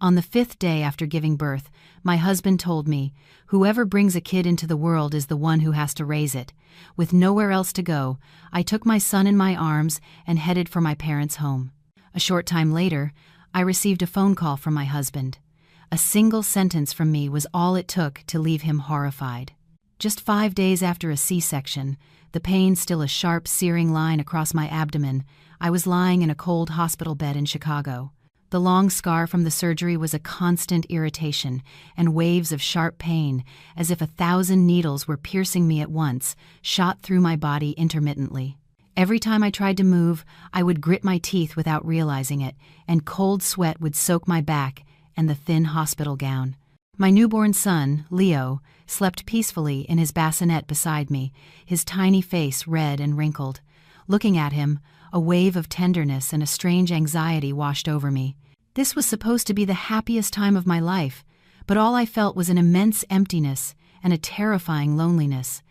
On the 5th day after giving birth, my husband told me, "Whoever brings a kid into the world is the one who has to raise it." With nowhere else to go, I took my son in my arms and headed for my parents' home. A short time later, I received a phone call from my husband. A single sentence from me was all it took to leave him horrified. Just 5 days after a C-section, the pain still a sharp, searing line across my abdomen, I was lying in a cold hospital bed in Chicago. The long scar from the surgery was a constant irritation, and waves of sharp pain, as if 1,000 needles were piercing me at once, shot through my body intermittently. Every time I tried to move, I would grit my teeth without realizing it, and cold sweat would soak my back and the thin hospital gown. My newborn son, Leo, slept peacefully in his bassinet beside me, his tiny face red and wrinkled. Looking at him, a wave of tenderness and a strange anxiety washed over me. This was supposed to be the happiest time of my life, but all I felt was an immense emptiness and a terrifying loneliness.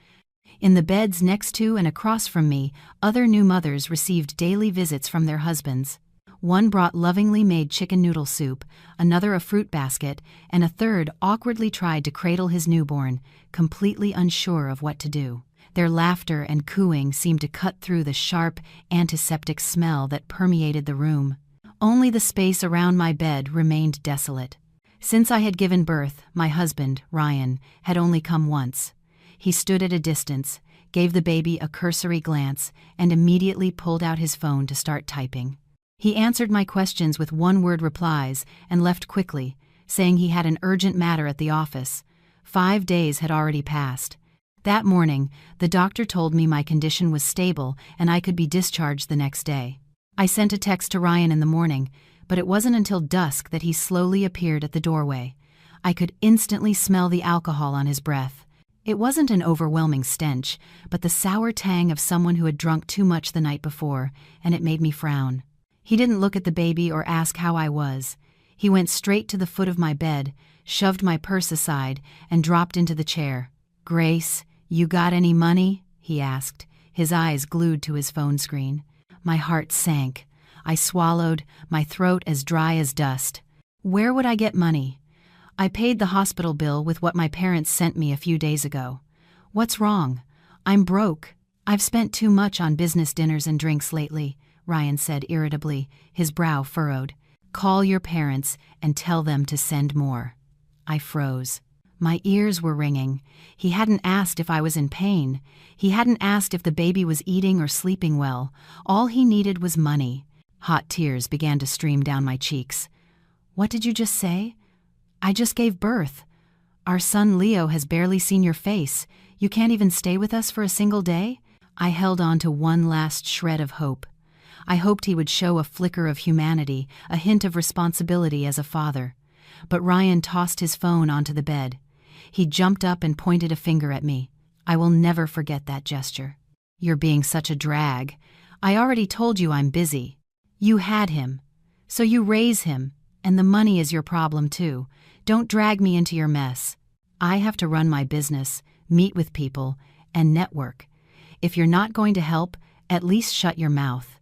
In the beds next to and across from me, other new mothers received daily visits from their husbands. One brought lovingly made chicken noodle soup, another a fruit basket, and a third awkwardly tried to cradle his newborn, completely unsure of what to do. Their laughter and cooing seemed to cut through the sharp, antiseptic smell that permeated the room. Only the space around my bed remained desolate. Since I had given birth, my husband, Ryan, had only come once. He stood at a distance, gave the baby a cursory glance, and immediately pulled out his phone to start typing. He answered my questions with one-word replies and left quickly, saying he had an urgent matter at the office. 5 days had already passed. That morning, the doctor told me my condition was stable and I could be discharged the next day. I sent a text to Ryan in the morning, but it wasn't until dusk that he slowly appeared at the doorway. I could instantly smell the alcohol on his breath. It wasn't an overwhelming stench, but the sour tang of someone who had drunk too much the night before, and it made me frown. He didn't look at the baby or ask how I was. He went straight to the foot of my bed, shoved my purse aside, and dropped into the chair. "Grace, you got any money?" he asked, his eyes glued to his phone screen. My heart sank. I swallowed, my throat as dry as dust. Where would I get money? I paid the hospital bill with what my parents sent me a few days ago. What's wrong? I'm broke. I've spent too much on business dinners and drinks lately, Ryan said irritably, his brow furrowed. Call your parents and tell them to send more. I froze. My ears were ringing. He hadn't asked if I was in pain. He hadn't asked if the baby was eating or sleeping well. All he needed was money. Hot tears began to stream down my cheeks. What did you just say? I just gave birth. Our son Leo has barely seen your face. You can't even stay with us for a single day? I held on to one last shred of hope. I hoped he would show a flicker of humanity, a hint of responsibility as a father. But Ryan tossed his phone onto the bed. He jumped up and pointed a finger at me. I will never forget that gesture. You're being such a drag. I already told you I'm busy. You had him. So you raise him, and the money is your problem too. Don't drag me into your mess. I have to run my business, meet with people, and network. If you're not going to help, at least shut your mouth.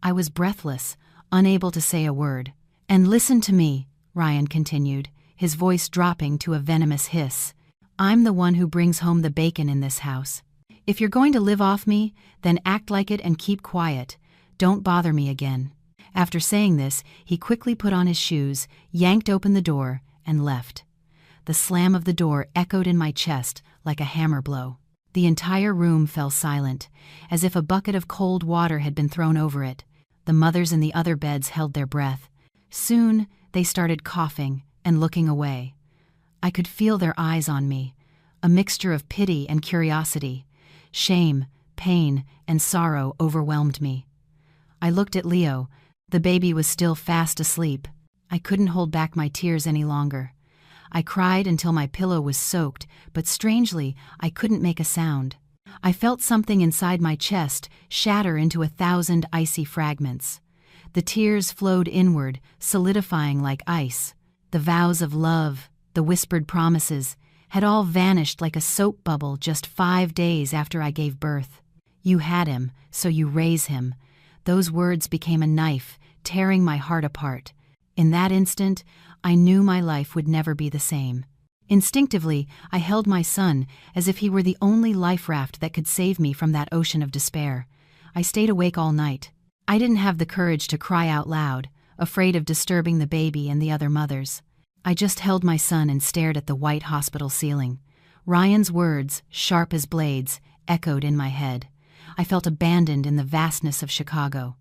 I was breathless, unable to say a word. And listen to me, Ryan continued, his voice dropping to a venomous hiss. I'm the one who brings home the bacon in this house. If you're going to live off me, then act like it and keep quiet. Don't bother me again. After saying this, he quickly put on his shoes, yanked open the door, and left. The slam of the door echoed in my chest like a hammer blow. The entire room fell silent, as if a bucket of cold water had been thrown over it. The mothers in the other beds held their breath. Soon, they started coughing and looking away. I could feel their eyes on me, a mixture of pity and curiosity. Shame, pain, and sorrow overwhelmed me. I looked at Leo. The baby was still fast asleep. I couldn't hold back my tears any longer. I cried until my pillow was soaked, but strangely, I couldn't make a sound. I felt something inside my chest shatter into 1,000 icy fragments. The tears flowed inward, solidifying like ice. The vows of love, the whispered promises, had all vanished like a soap bubble just 5 days after I gave birth. You had him, so you raise him. Those words became a knife, tearing my heart apart. In that instant, I knew my life would never be the same. Instinctively, I held my son as if he were the only life raft that could save me from that ocean of despair. I stayed awake all night. I didn't have the courage to cry out loud, afraid of disturbing the baby and the other mothers. I just held my son and stared at the white hospital ceiling. Ryan's words, sharp as blades, echoed in my head. I felt abandoned in the vastness of Chicago.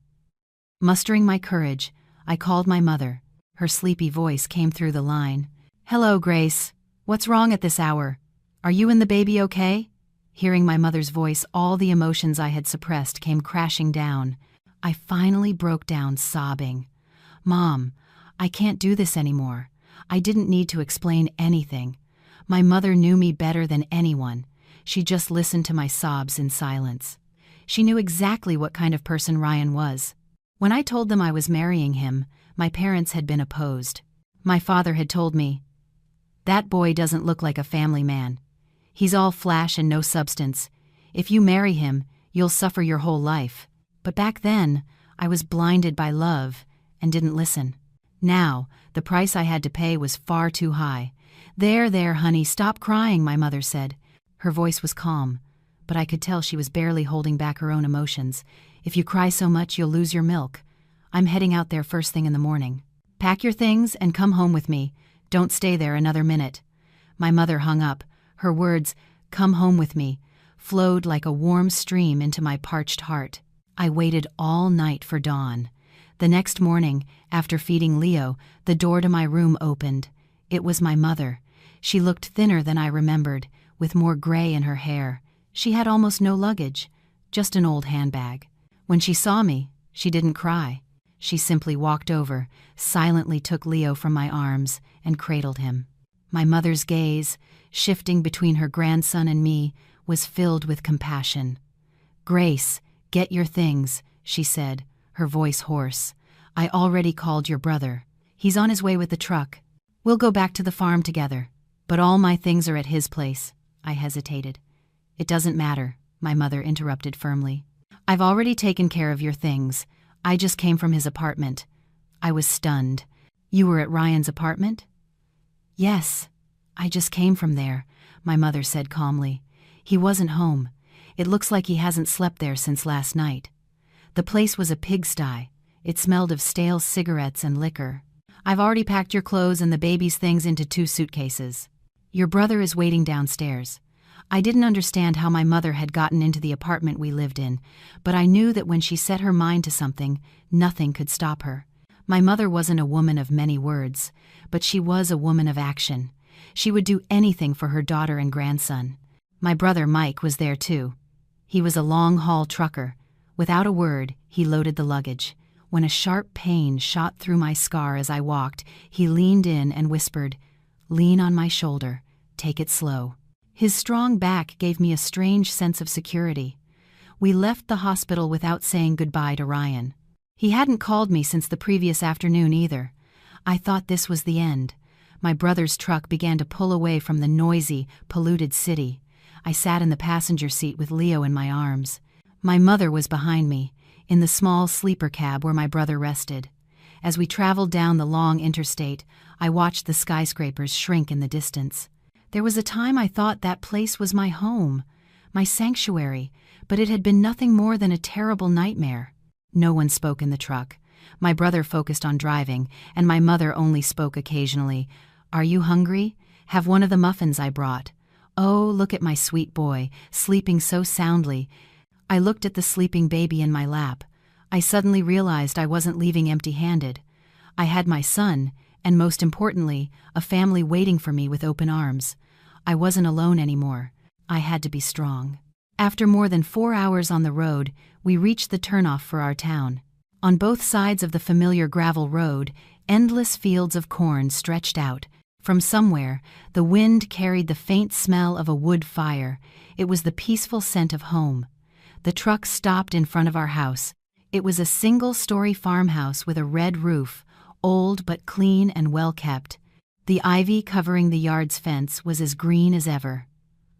Mustering my courage, I called my mother. Her sleepy voice came through the line. "Hello, Grace. What's wrong at this hour? Are you and the baby okay?" Hearing my mother's voice, all the emotions I had suppressed came crashing down. I finally broke down sobbing. "Mom, I can't do this anymore." I didn't need to explain anything. My mother knew me better than anyone. She just listened to my sobs in silence. She knew exactly what kind of person Ryan was. When I told them I was marrying him, my parents had been opposed. My father had told me, "That boy doesn't look like a family man. He's all flash and no substance. If you marry him, you'll suffer your whole life." But back then, I was blinded by love and didn't listen. Now, the price I had to pay was far too high. There, honey, stop crying," my mother said. Her voice was calm, but I could tell she was barely holding back her own emotions. "If you cry so much, you'll lose your milk. I'm heading out there first thing in the morning. Pack your things and come home with me. Don't stay there another minute." My mother hung up. Her words, "Come home with me," flowed like a warm stream into my parched heart. I waited all night for dawn. The next morning, after feeding Leo, the door to my room opened. It was my mother. She looked thinner than I remembered, with more gray in her hair. She had almost no luggage, just an old handbag. When she saw me, she didn't cry. She simply walked over, silently took Leo from my arms, and cradled him. My mother's gaze, shifting between her grandson and me, was filled with compassion. "Grace, get your things," she said, her voice hoarse. "I already called your brother. He's on his way with the truck. We'll go back to the farm together. But all my things are at his place." I hesitated. "It doesn't matter," my mother interrupted firmly. "I've already taken care of your things. I just came from his apartment." I was stunned. "You were at Ryan's apartment?" "Yes, I just came from there," my mother said calmly. "He wasn't home. It looks like he hasn't slept there since last night. The place was a pigsty. It smelled of stale cigarettes and liquor. I've already packed your clothes and the baby's things into 2 suitcases. Your brother is waiting downstairs." I didn't understand how my mother had gotten into the apartment we lived in, but I knew that when she set her mind to something, nothing could stop her. My mother wasn't a woman of many words, but she was a woman of action. She would do anything for her daughter and grandson. My brother Mike was there too. He was a long-haul trucker. Without a word, he loaded the luggage. When a sharp pain shot through my scar as I walked, he leaned in and whispered, "Lean on my shoulder. Take it slow." His strong back gave me a strange sense of security. We left the hospital without saying goodbye to Ryan. He hadn't called me since the previous afternoon either. I thought this was the end. My brother's truck began to pull away from the noisy, polluted city. I sat in the passenger seat with Leo in my arms. My mother was behind me, in the small sleeper cab where my brother rested. As we traveled down the long interstate, I watched the skyscrapers shrink in the distance. There was a time I thought that place was my home, my sanctuary, but it had been nothing more than a terrible nightmare. No one spoke in the truck. My brother focused on driving, and my mother only spoke occasionally. "Are you hungry? Have one of the muffins I brought. Oh, look at my sweet boy, sleeping so soundly." I looked at the sleeping baby in my lap. I suddenly realized I wasn't leaving empty-handed. I had my son, and most importantly, a family waiting for me with open arms. I wasn't alone anymore. I had to be strong. After more than 4 hours on the road, we reached the turnoff for our town. On both sides of the familiar gravel road, endless fields of corn stretched out. From somewhere, the wind carried the faint smell of a wood fire. It was the peaceful scent of home. The truck stopped in front of our house. It was a single-story farmhouse with a red roof, old but clean and well-kept. The ivy covering the yard's fence was as green as ever.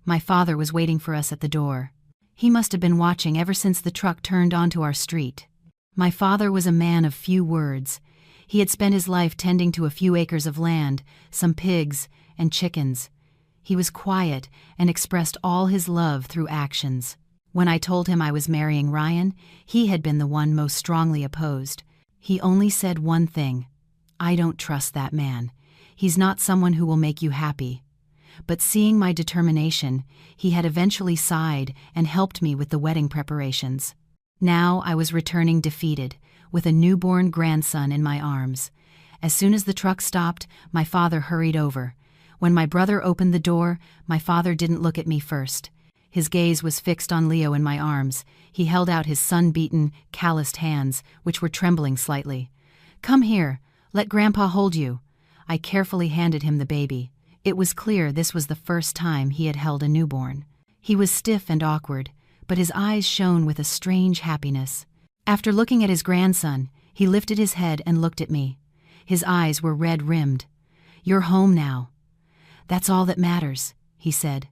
My father was waiting for us at the door. He must have been watching ever since the truck turned onto our street. My father was a man of few words. He had spent his life tending to a few acres of land, some pigs, and chickens. He was quiet and expressed all his love through actions. When I told him I was marrying Ryan, he had been the one most strongly opposed. He only said one thing: "I don't trust that man. He's not someone who will make you happy." But seeing my determination, he had eventually sighed and helped me with the wedding preparations. Now I was returning defeated, with a newborn grandson in my arms. As soon as the truck stopped, my father hurried over. When my brother opened the door, my father didn't look at me first. His gaze was fixed on Leo in my arms. He held out his sun-beaten, calloused hands, which were trembling slightly. "Come here. Let Grandpa hold you." I carefully handed him the baby. It was clear this was the first time he had held a newborn. He was stiff and awkward, but his eyes shone with a strange happiness. After looking at his grandson, he lifted his head and looked at me. His eyes were red-rimmed. "You're home now. That's all that matters," he said.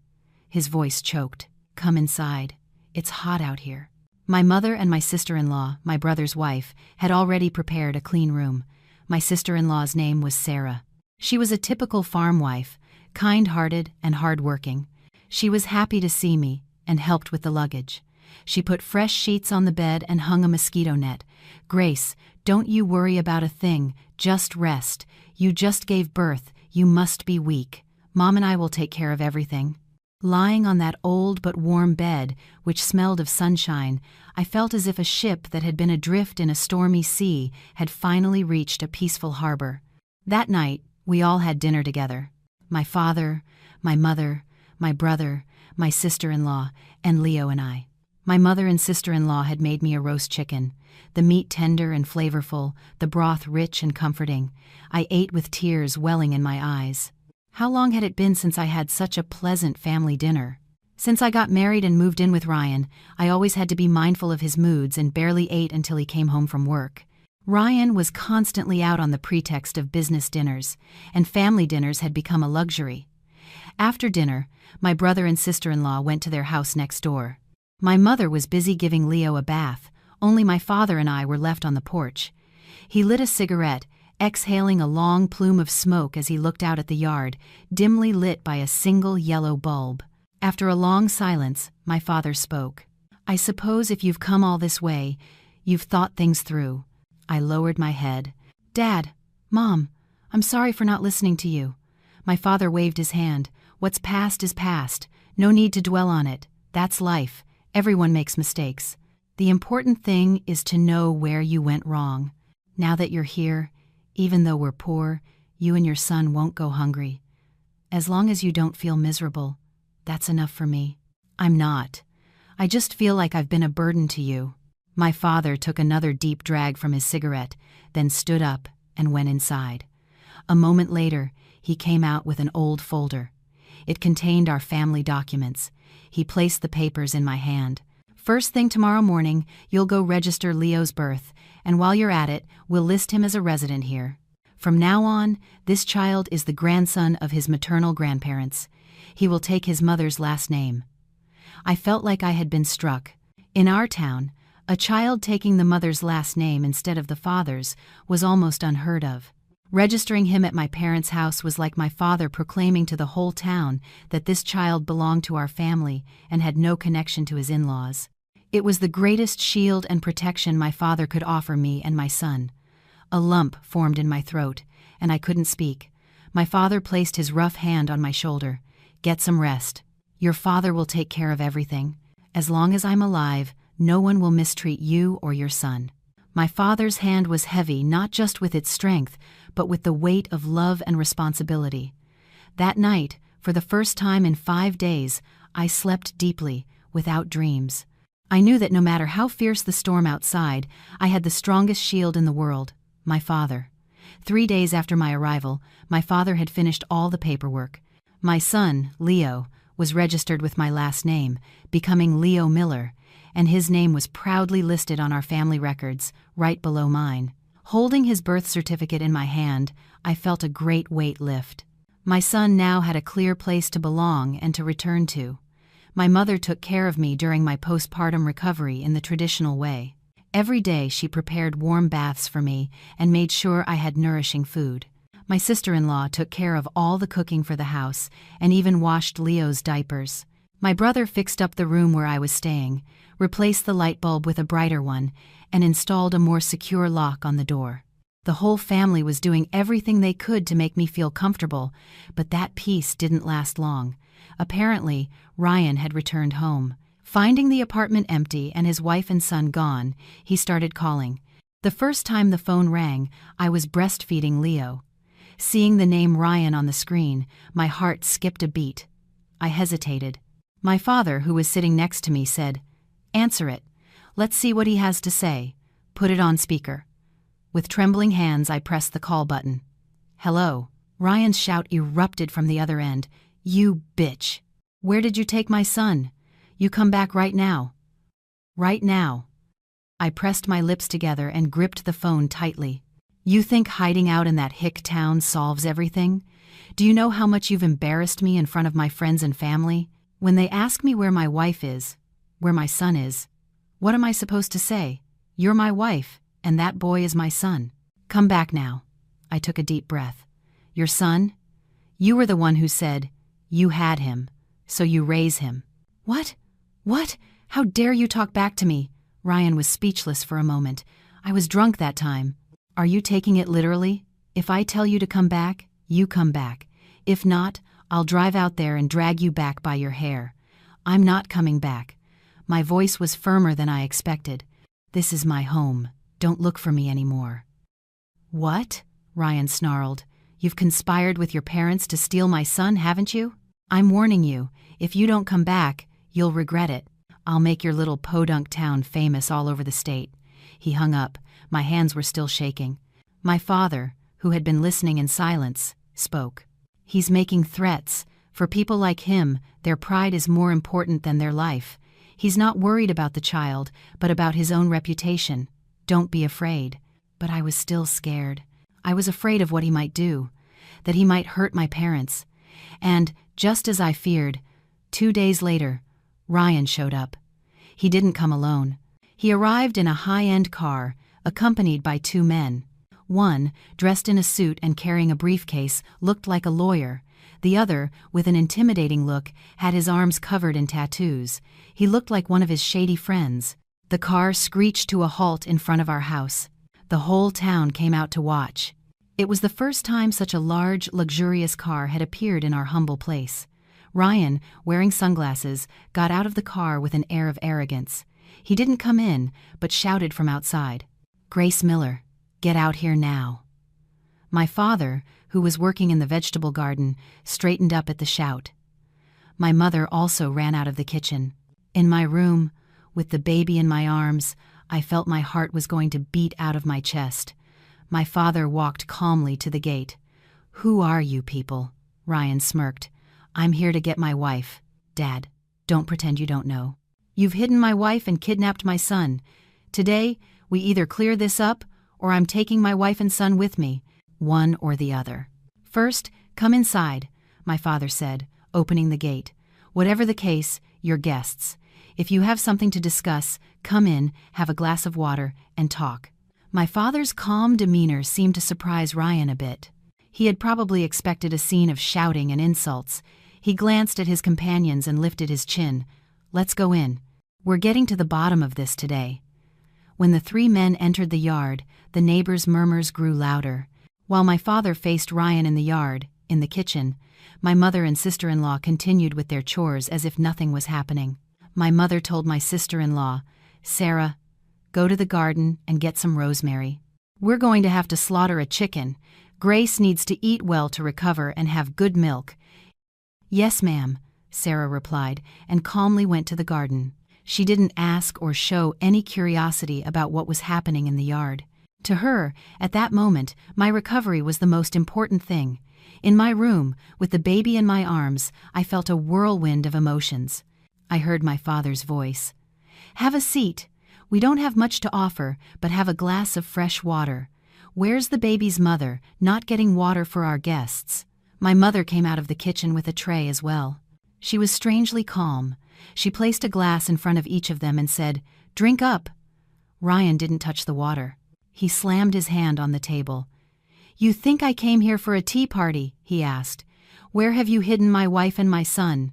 His voice choked. "Come inside. It's hot out here." My mother and my sister-in-law, my brother's wife, had already prepared a clean room. My sister-in-law's name was Sarah. She was a typical farm wife, kind-hearted and hard-working. She was happy to see me and helped with the luggage. She put fresh sheets on the bed and hung a mosquito net. "Grace, don't you worry about a thing. Just rest. You just gave birth. You must be weak. Mom and I will take care of everything." Lying on that old but warm bed, which smelled of sunshine, I felt as if a ship that had been adrift in a stormy sea had finally reached a peaceful harbor. That night, we all had dinner together. My father, my mother, my brother, my sister-in-law, and Leo and I. My mother and sister-in-law had made me a roast chicken, the meat tender and flavorful, the broth rich and comforting. I ate with tears welling in my eyes. How long had it been since I had such a pleasant family dinner? Since I got married and moved in with Ryan, I always had to be mindful of his moods and barely ate until he came home from work. Ryan was constantly out on the pretext of business dinners, and family dinners had become a luxury. After dinner, my brother and sister-in-law went to their house next door. My mother was busy giving Leo a bath. Only my father and I were left on the porch. He lit a cigarette, exhaling a long plume of smoke as he looked out at the yard, dimly lit by a single yellow bulb. After a long silence, my father spoke. "I suppose if you've come all this way, you've thought things through." I lowered my head. "Dad, Mom, I'm sorry for not listening to you." My father waved his hand. "What's past is past. No need to dwell on it. That's life. Everyone makes mistakes. The important thing is to know where you went wrong. Now that you're here, even though we're poor, you and your son won't go hungry. As long as you don't feel miserable, that's enough for me." "I'm not. I just feel like I've been a burden to you." My father took another deep drag from his cigarette, then stood up and went inside. A moment later, he came out with an old folder. It contained our family documents. He placed the papers in my hand. "First thing tomorrow morning, you'll go register Leo's birth, and while you're at it, we'll list him as a resident here. From now on, this child is the grandson of his maternal grandparents. He will take his mother's last name." I felt like I had been struck. In our town, a child taking the mother's last name instead of the father's was almost unheard of. Registering him at my parents' house was like my father proclaiming to the whole town that this child belonged to our family and had no connection to his in-laws. It was the greatest shield and protection my father could offer me and my son. A lump formed in my throat, and I couldn't speak. My father placed his rough hand on my shoulder. "Get some rest. Your father will take care of everything. As long as I'm alive, no one will mistreat you or your son." My father's hand was heavy not just with its strength, but with the weight of love and responsibility. That night, for the first time in 5 days, I slept deeply, without dreams. I knew that no matter how fierce the storm outside, I had the strongest shield in the world, my father. 3 days after my arrival, my father had finished all the paperwork. My son, Leo, was registered with my last name, becoming Leo Miller, and his name was proudly listed on our family records, right below mine. Holding his birth certificate in my hand, I felt a great weight lift. My son now had a clear place to belong and to return to. My mother took care of me during my postpartum recovery in the traditional way. Every day she prepared warm baths for me and made sure I had nourishing food. My sister-in-law took care of all the cooking for the house and even washed Leo's diapers. My brother fixed up the room where I was staying, replaced the light bulb with a brighter one, and installed a more secure lock on the door. The whole family was doing everything they could to make me feel comfortable, but that peace didn't last long. Apparently, Ryan had returned home. Finding the apartment empty and his wife and son gone, he started calling. The first time the phone rang, I was breastfeeding Leo. Seeing the name Ryan on the screen, my heart skipped a beat. I hesitated. My father, who was sitting next to me, said, "Answer it. Let's see what he has to say. Put it on speaker." With trembling hands, I pressed the call button. "Hello." Ryan's shout erupted from the other end. "You bitch. Where did you take my son? You come back right now. Right now." I pressed my lips together and gripped the phone tightly. "You think hiding out in that hick town solves everything? Do you know how much you've embarrassed me in front of my friends and family? When they ask me where my wife is, where my son is, what am I supposed to say? You're my wife, and that boy is my son. Come back now." I took a deep breath. "Your son? You were the one who said you had him, so you raise him." "What? What? How dare you talk back to me?" Ryan was speechless for a moment. "I was drunk that time." "Are you taking it literally? If I tell you to come back, you come back. If not, I'll drive out there and drag you back by your hair. I'm not coming back." My voice was firmer than I expected. "This is my home. Don't look for me anymore." "What?" Ryan snarled. "You've conspired with your parents to steal my son, haven't you? I'm warning you, if you don't come back, you'll regret it. I'll make your little podunk town famous all over the state." He hung up. My hands were still shaking. My father, who had been listening in silence, spoke. "He's making threats. For people like him, their pride is more important than their life. He's not worried about the child, but about his own reputation. Don't be afraid." But I was still scared. I was afraid of what he might do, that he might hurt my parents. And, just as I feared, 2 days later, Ryan showed up. He didn't come alone. He arrived in a high-end car, accompanied by 2 men. One, dressed in a suit and carrying a briefcase, looked like a lawyer. The other, with an intimidating look, had his arms covered in tattoos. He looked like one of his shady friends. The car screeched to a halt in front of our house. The whole town came out to watch. It was the first time such a large, luxurious car had appeared in our humble place. Ryan, wearing sunglasses, got out of the car with an air of arrogance. He didn't come in, but shouted from outside, "Grace Miller, get out here now." My father, who was working in the vegetable garden, straightened up at the shout. My mother also ran out of the kitchen. In my room, with the baby in my arms, I felt my heart was going to beat out of my chest. My father walked calmly to the gate. "Who are you people?" Ryan smirked. "I'm here to get my wife. Dad, don't pretend you don't know. You've hidden my wife and kidnapped my son. Today, we either clear this up, or I'm taking my wife and son with me. One or the other." "First, come inside," my father said, opening the gate. "Whatever the case, you're guests. If you have something to discuss, come in, have a glass of water, and talk." My father's calm demeanor seemed to surprise Ryan a bit. He had probably expected a scene of shouting and insults. He glanced at his companions and lifted his chin. "Let's go in. We're getting to the bottom of this today." When the 3 men entered the yard, the neighbors' murmurs grew louder. While my father faced Ryan in the yard, in the kitchen, my mother and sister-in-law continued with their chores as if nothing was happening. My mother told my sister-in-law, "Sarah, go to the garden and get some rosemary. We're going to have to slaughter a chicken. Grace needs to eat well to recover and have good milk." "Yes, ma'am," Sarah replied, and calmly went to the garden. She didn't ask or show any curiosity about what was happening in the yard. To her, at that moment, my recovery was the most important thing. In my room, with the baby in my arms, I felt a whirlwind of emotions. I heard my father's voice. "Have a seat. We don't have much to offer, but have a glass of fresh water. Where's the baby's mother, not getting water for our guests?" My mother came out of the kitchen with a tray as well. She was strangely calm. She placed a glass in front of each of them and said, "Drink up." Ryan didn't touch the water. He slammed his hand on the table. "You think I came here for a tea party?" he asked. "Where have you hidden my wife and my son?"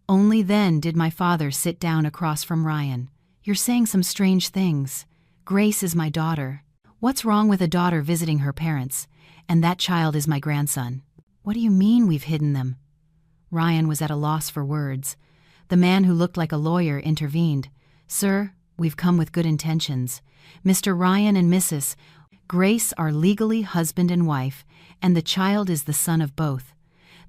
Only then did my father sit down across from Ryan. "You're saying some strange things. Grace is my daughter. What's wrong with a daughter visiting her parents? And that child is my grandson." "What do you mean we've hidden them?" Ryan was at a loss for words. The man who looked like a lawyer intervened. "Sir, we've come with good intentions. Mr. Ryan and Mrs. Grace are legally husband and wife, and the child is the son of both.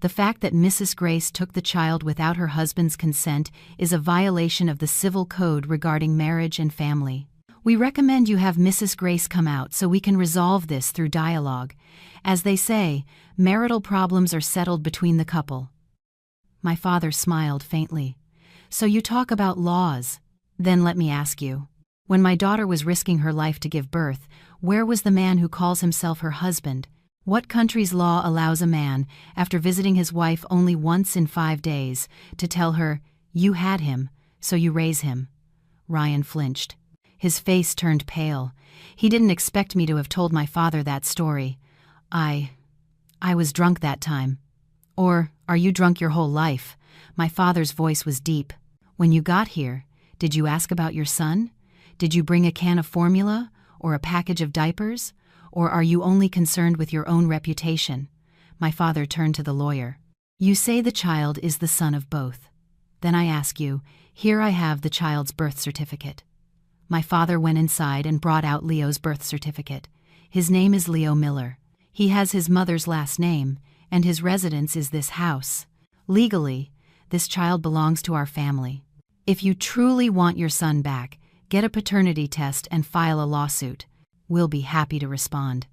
The fact that Mrs. Grace took the child without her husband's consent is a violation of the civil code regarding marriage and family. We recommend you have Mrs. Grace come out so we can resolve this through dialogue. As they say, marital problems are settled between the couple." My father smiled faintly. "So you talk about laws. Then let me ask you. When my daughter was risking her life to give birth, where was the man who calls himself her husband? What country's law allows a man, after visiting his wife only once in 5 days, to tell her, 'You had him, so you raise him'?" Ryan flinched. His face turned pale. He didn't expect me to have told my father that story. I was drunk that time." "Or are you drunk your whole life?" My father's voice was deep. "When you got here, did you ask about your son? Did you bring a can of formula or a package of diapers? Or are you only concerned with your own reputation?" My father turned to the lawyer. "You say the child is the son of both. Then I ask you, here I have the child's birth certificate." My father went inside and brought out Leo's birth certificate. "His name is Leo Miller. He has his mother's last name, and his residence is this house. Legally, this child belongs to our family. If you truly want your son back, get a paternity test and file a lawsuit. We'll be happy to respond."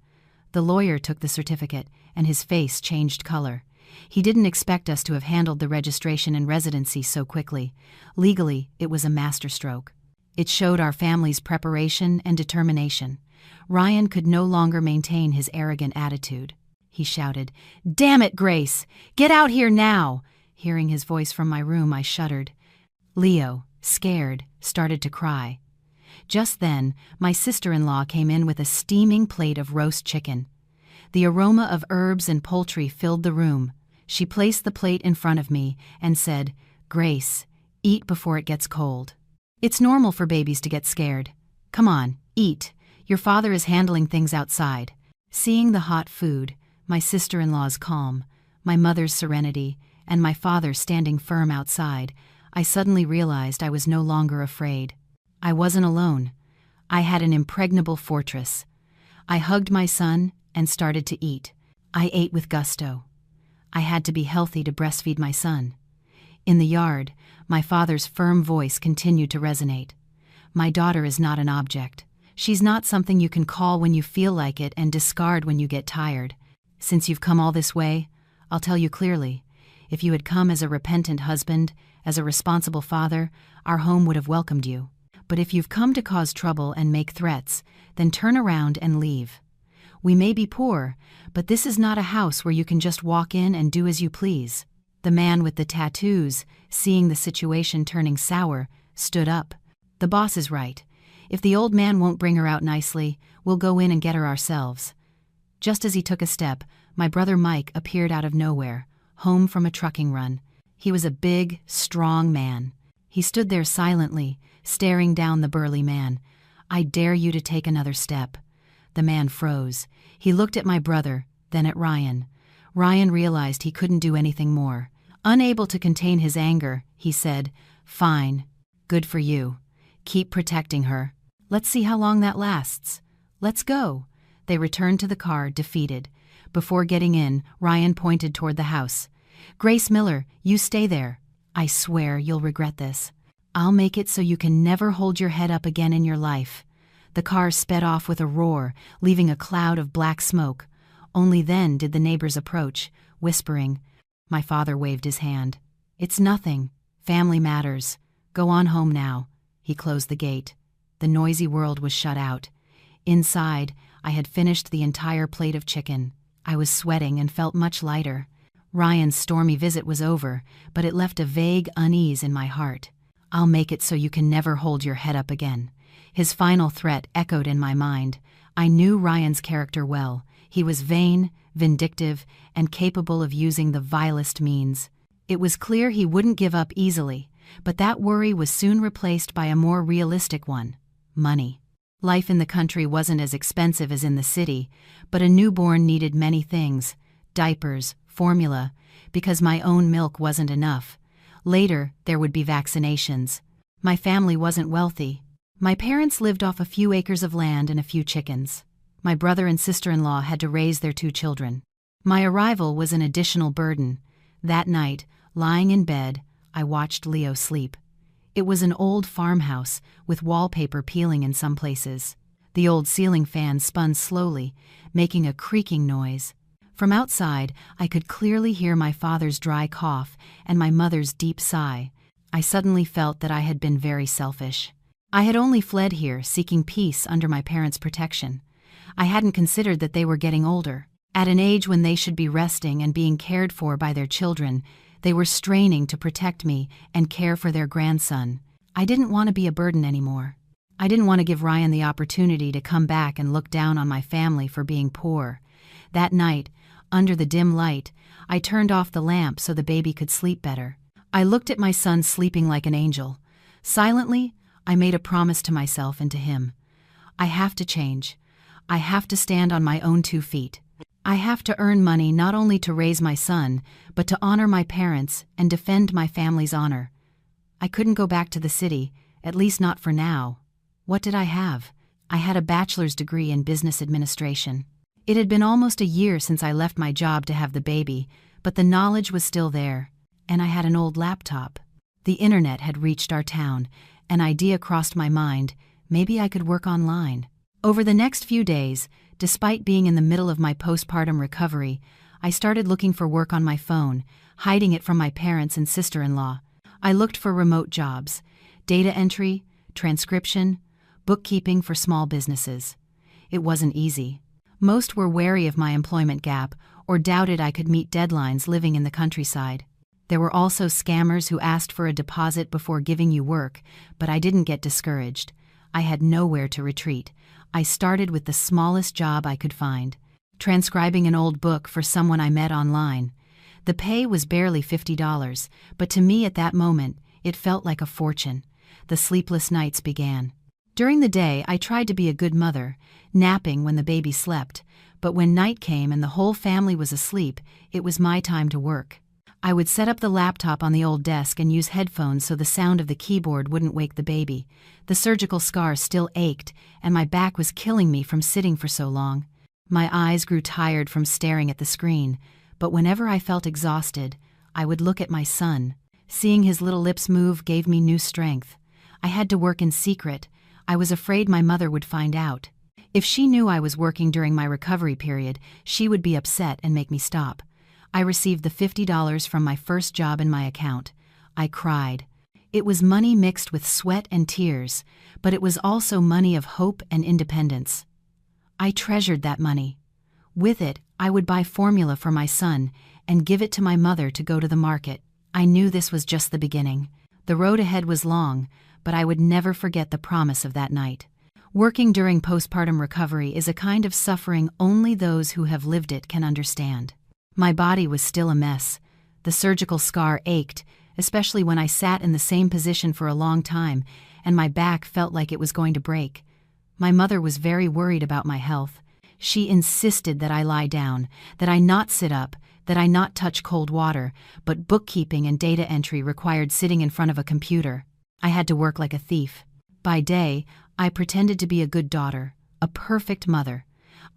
The lawyer took the certificate, and his face changed color. He didn't expect us to have handled the registration and residency so quickly. Legally, it was a masterstroke. It showed our family's preparation and determination. Ryan could no longer maintain his arrogant attitude. He shouted, "Damn it, Grace! Get out here now!" Hearing his voice from my room, I shuddered. Leo, scared, started to cry. Just then, my sister-in-law came in with a steaming plate of roast chicken. The aroma of herbs and poultry filled the room. She placed the plate in front of me and said, "Grace, eat before it gets cold. It's normal for babies to get scared. Come on, eat. Your father is handling things outside." Seeing the hot food, my sister-in-law's calm, my mother's serenity, and my father standing firm outside, I suddenly realized I was no longer afraid. I wasn't alone. I had an impregnable fortress. I hugged my son and started to eat. I ate with gusto. I had to be healthy to breastfeed my son. In the yard, my father's firm voice continued to resonate. "My daughter is not an object. She's not something you can call when you feel like it and discard when you get tired. Since you've come all this way, I'll tell you clearly, if you had come as a repentant husband, as a responsible father, our home would have welcomed you. But if you've come to cause trouble and make threats, then turn around and leave. We may be poor, but this is not a house where you can just walk in and do as you please." The man with the tattoos, seeing the situation turning sour, stood up. "The boss is right. If the old man won't bring her out nicely, we'll go in and get her ourselves." Just as he took a step, my brother Mike appeared out of nowhere, home from a trucking run. He was a big, strong man. He stood there silently, staring down the burly man. "I dare you to take another step." The man froze. He looked at my brother, then at Ryan. Ryan realized he couldn't do anything more. Unable to contain his anger, he said, "Fine. Good for you. Keep protecting her. Let's see how long that lasts. Let's go." They returned to the car, defeated. Before getting in, Ryan pointed toward the house. "Grace Miller, you stay there. I swear you'll regret this. I'll make it so you can never hold your head up again in your life." The car sped off with a roar, leaving a cloud of black smoke. Only then did the neighbors approach, whispering. My father waved his hand. "It's nothing. Family matters. Go on home now." He closed the gate. The noisy world was shut out. Inside, I had finished the entire plate of chicken. I was sweating and felt much lighter. Ryan's stormy visit was over, but it left a vague unease in my heart. "I'll make it so you can never hold your head up again. His final threat echoed in my mind. I knew Ryan's character well. He was vain, vindictive, and capable of using the vilest means. It was clear he wouldn't give up easily, but that worry was soon replaced by a more realistic one: money. Life in the country wasn't as expensive as in the city, but a newborn needed many things: diapers, formula, because my own milk wasn't enough. Later, there would be vaccinations. My family wasn't wealthy. My parents lived off a few acres of land and a few chickens. My brother and sister-in-law had to raise their 2 children. My arrival was an additional burden. That night, lying in bed, I watched Leo sleep. It was an old farmhouse, with wallpaper peeling in some places. The old ceiling fan spun slowly, making a creaking noise. From outside, I could clearly hear my father's dry cough and my mother's deep sigh. I suddenly felt that I had been very selfish. I had only fled here, seeking peace under my parents' protection. I hadn't considered that they were getting older. At an age when they should be resting and being cared for by their children, they were straining to protect me and care for their grandson. I didn't want to be a burden anymore. I didn't want to give Ryan the opportunity to come back and look down on my family for being poor. That night, under the dim light, I turned off the lamp so the baby could sleep better. I looked at my son sleeping like an angel. Silently, I made a promise to myself and to him. I have to change. I have to stand on my own 2 feet. I have to earn money not only to raise my son, but to honor my parents and defend my family's honor. I couldn't go back to the city, at least not for now. What did I have? I had a bachelor's degree in business administration. It had been almost a year since I left my job to have the baby, but the knowledge was still there, and I had an old laptop. The internet had reached our town. An idea crossed my mind: maybe I could work online. Over the next few days, despite being in the middle of my postpartum recovery, I started looking for work on my phone, hiding it from my parents and sister-in-law. I looked for remote jobs: data entry, transcription, bookkeeping for small businesses. It wasn't easy. Most were wary of my employment gap or doubted I could meet deadlines living in the countryside. There were also scammers who asked for a deposit before giving you work, but I didn't get discouraged. I had nowhere to retreat. I started with the smallest job I could find, transcribing an old book for someone I met online. The pay was barely $50, but to me at that moment, it felt like a fortune. The sleepless nights began. During the day, I tried to be a good mother, napping when the baby slept, but when night came and the whole family was asleep, it was my time to work. I would set up the laptop on the old desk and use headphones so the sound of the keyboard wouldn't wake the baby. The surgical scar still ached, and my back was killing me from sitting for so long. My eyes grew tired from staring at the screen, but whenever I felt exhausted, I would look at my son. Seeing his little lips move gave me new strength. I had to work in secret. I was afraid my mother would find out. If she knew I was working during my recovery period, she would be upset and make me stop. I received the $50 from my first job in my account. I cried. It was money mixed with sweat and tears, but it was also money of hope and independence. I treasured that money. With it, I would buy formula for my son and give it to my mother to go to the market. I knew this was just the beginning. The road ahead was long, but I would never forget the promise of that night. Working during postpartum recovery is a kind of suffering only those who have lived it can understand. My body was still a mess. The surgical scar ached, especially when I sat in the same position for a long time, and my back felt like it was going to break. My mother was very worried about my health. She insisted that I lie down, that I not sit up, that I not touch cold water, but bookkeeping and data entry required sitting in front of a computer. I had to work like a thief. By day, I pretended to be a good daughter, a perfect mother.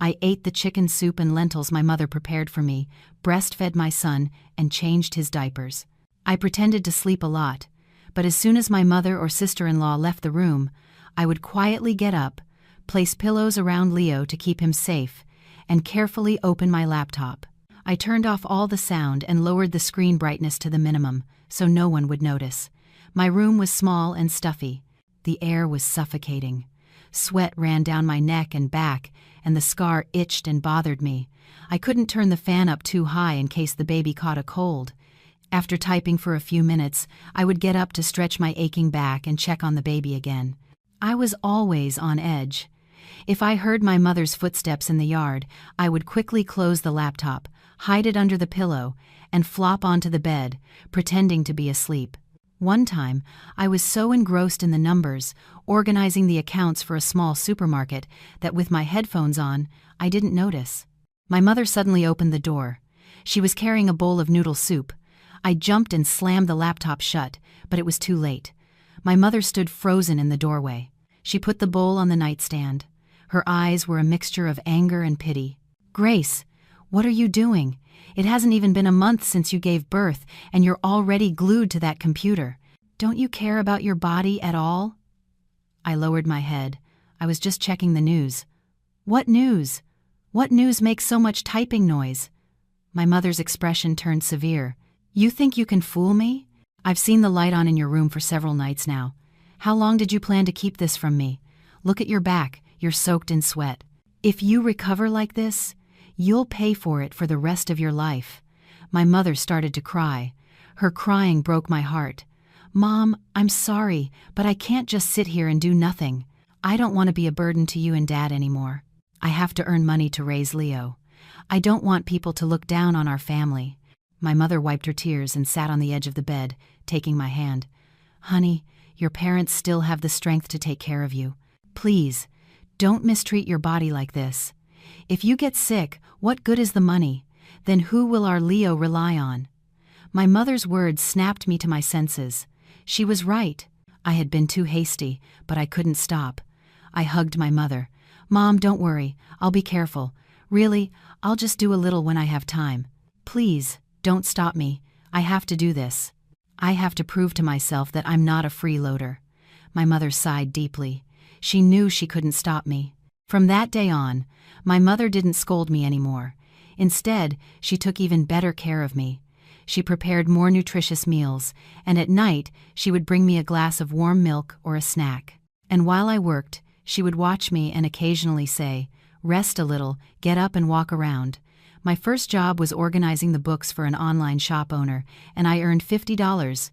I ate the chicken soup and lentils my mother prepared for me, breastfed my son, and changed his diapers. I pretended to sleep a lot, but as soon as my mother or sister-in-law left the room, I would quietly get up, place pillows around Leo to keep him safe, and carefully open my laptop. I turned off all the sound and lowered the screen brightness to the minimum, so no one would notice. My room was small and stuffy. The air was suffocating. Sweat ran down my neck and back, and the scar itched and bothered me. I couldn't turn the fan up too high in case the baby caught a cold. After typing for a few minutes, I would get up to stretch my aching back and check on the baby again. I was always on edge. If I heard my mother's footsteps in the yard, I would quickly close the laptop, hide it under the pillow, and flop onto the bed, pretending to be asleep. One time, I was so engrossed in the numbers, organizing the accounts for a small supermarket, that with my headphones on, I didn't notice. My mother suddenly opened the door. She was carrying a bowl of noodle soup. I jumped and slammed the laptop shut, but it was too late. My mother stood frozen in the doorway. She put the bowl on the nightstand. Her eyes were a mixture of anger and pity. "Grace, what are you doing? It hasn't even been a month since you gave birth, and you're already glued to that computer. Don't you care about your body at all?" I lowered my head. I was just checking the news. "What news? What news makes so much typing noise?" My mother's expression turned severe. "You think you can fool me? I've seen the light on in your room for several nights now. How long did you plan to keep this from me? Look at your back, you're soaked in sweat. If you recover like this, you'll pay for it for the rest of your life." My mother started to cry. Her crying broke my heart. "Mom, I'm sorry, but I can't just sit here and do nothing. I don't want to be a burden to you and Dad anymore. I have to earn money to raise Leo. I don't want people to look down on our family." My mother wiped her tears and sat on the edge of the bed, taking my hand. "Honey, your parents still have the strength to take care of you. Please, don't mistreat your body like this. If you get sick, what good is the money? Then who will our Leo rely on?" My mother's words snapped me to my senses. She was right. I had been too hasty, but I couldn't stop. I hugged my mother. "Mom, don't worry. I'll be careful. Really, I'll just do a little when I have time. Please, don't stop me. I have to do this. I have to prove to myself that I'm not a freeloader." My mother sighed deeply. She knew she couldn't stop me. From that day on, my mother didn't scold me anymore. Instead, she took even better care of me. She prepared more nutritious meals, and at night she would bring me a glass of warm milk or a snack. And while I worked, she would watch me and occasionally say, "Rest a little, get up and walk around." My first job was organizing the books for an online shop owner, and I earned $50.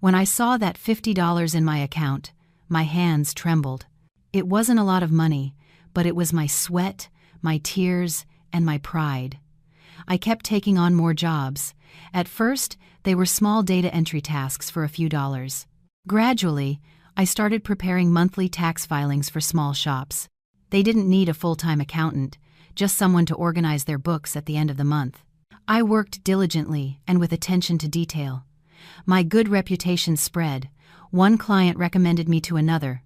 When I saw that $50 in my account, my hands trembled. It wasn't a lot of money, but it was my sweat, my tears, and my pride. I kept taking on more jobs. At first, they were small data entry tasks for a few dollars. Gradually, I started preparing monthly tax filings for small shops. They didn't need a full-time accountant, just someone to organize their books at the end of the month. I worked diligently and with attention to detail. My good reputation spread. One client recommended me to another.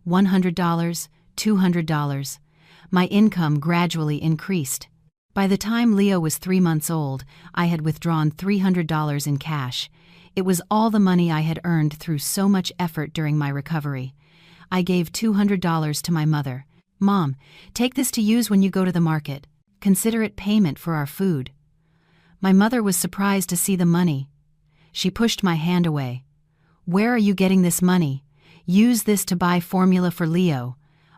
$100, $200. My income gradually increased. By the time Leo was 3 months old, I had withdrawn $300 in cash. It was all the money I had earned through so much effort during my recovery. I gave $200 to my mother. "Mom, take this to use when you go to the market. Consider it payment for our food." My mother was surprised to see the money. She pushed my hand away. "Where are you getting this money? Use this to buy formula for Leo."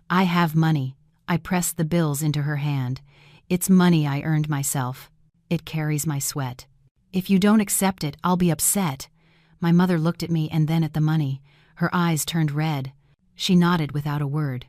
"I have money." I pressed the bills into her hand. "It's money I earned myself. It carries my sweat. If you don't accept it, I'll be upset." My mother looked at me and then at the money. Her eyes turned red. She nodded without a word.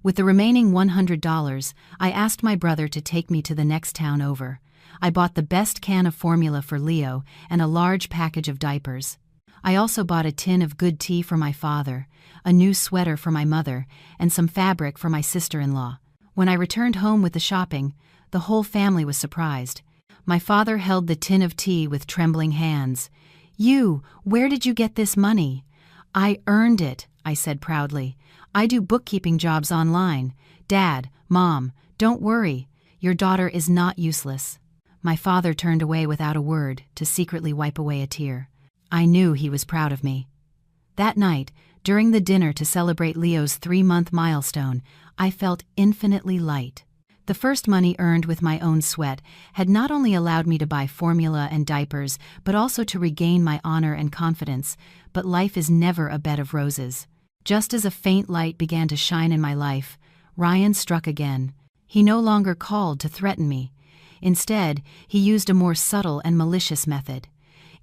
With the remaining $100, I asked my brother to take me to the next town over. I bought the best can of formula for Leo and a large package of diapers. I also bought a tin of good tea for my father, a new sweater for my mother, and some fabric for my sister-in-law. When I returned home with the shopping, the whole family was surprised. My father held the tin of tea with trembling hands. Where did you get this money?" "I earned it," I said proudly. "I do bookkeeping jobs online. Dad, Mom, don't worry. Your daughter is not useless." My father turned away without a word to secretly wipe away a tear. I knew he was proud of me. That night, during the dinner to celebrate Leo's 3-month milestone, I felt infinitely light. The first money earned with my own sweat had not only allowed me to buy formula and diapers, but also to regain my honor and confidence. But life is never a bed of roses. Just as a faint light began to shine in my life, Ryan struck again. He no longer called to threaten me. Instead, he used a more subtle and malicious method.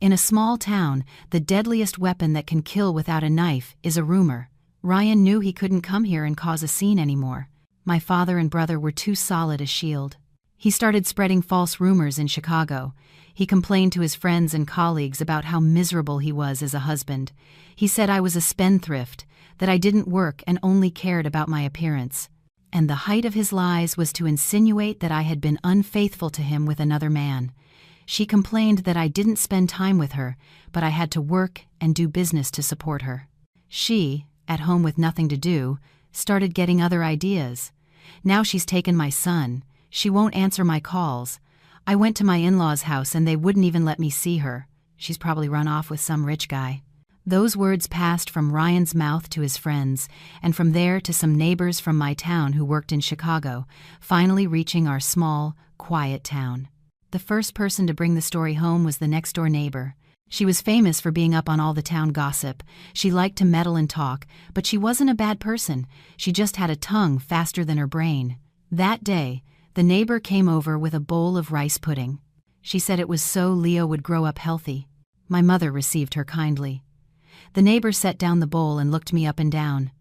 In a small town, the deadliest weapon that can kill without a knife is a rumor. Ryan knew he couldn't come here and cause a scene anymore. My father and brother were too solid a shield. He started spreading false rumors in Chicago. He complained to his friends and colleagues about how miserable he was as a husband. He said I was a spendthrift, that I didn't work and only cared about my appearance. And the height of his lies was to insinuate that I had been unfaithful to him with another man. She complained that I didn't spend time with her, but I had to work and do business to support her. She, at home with nothing to do, started getting other ideas. Now she's taken my son. She won't answer my calls. I went to my in-laws' house and they wouldn't even let me see her. She's probably run off with some rich guy. Those words passed from Ryan's mouth to his friends, and from there to some neighbors from my town who worked in Chicago, finally reaching our small, quiet town. The first person to bring the story home was the next-door neighbor. She was famous for being up on all the town gossip. She liked to meddle and talk, but she wasn't a bad person. She just had a tongue faster than her brain. That day, the neighbor came over with a bowl of rice pudding. She said it was so Leo would grow up healthy. My mother received her kindly. The neighbor set down the bowl and looked me up and down.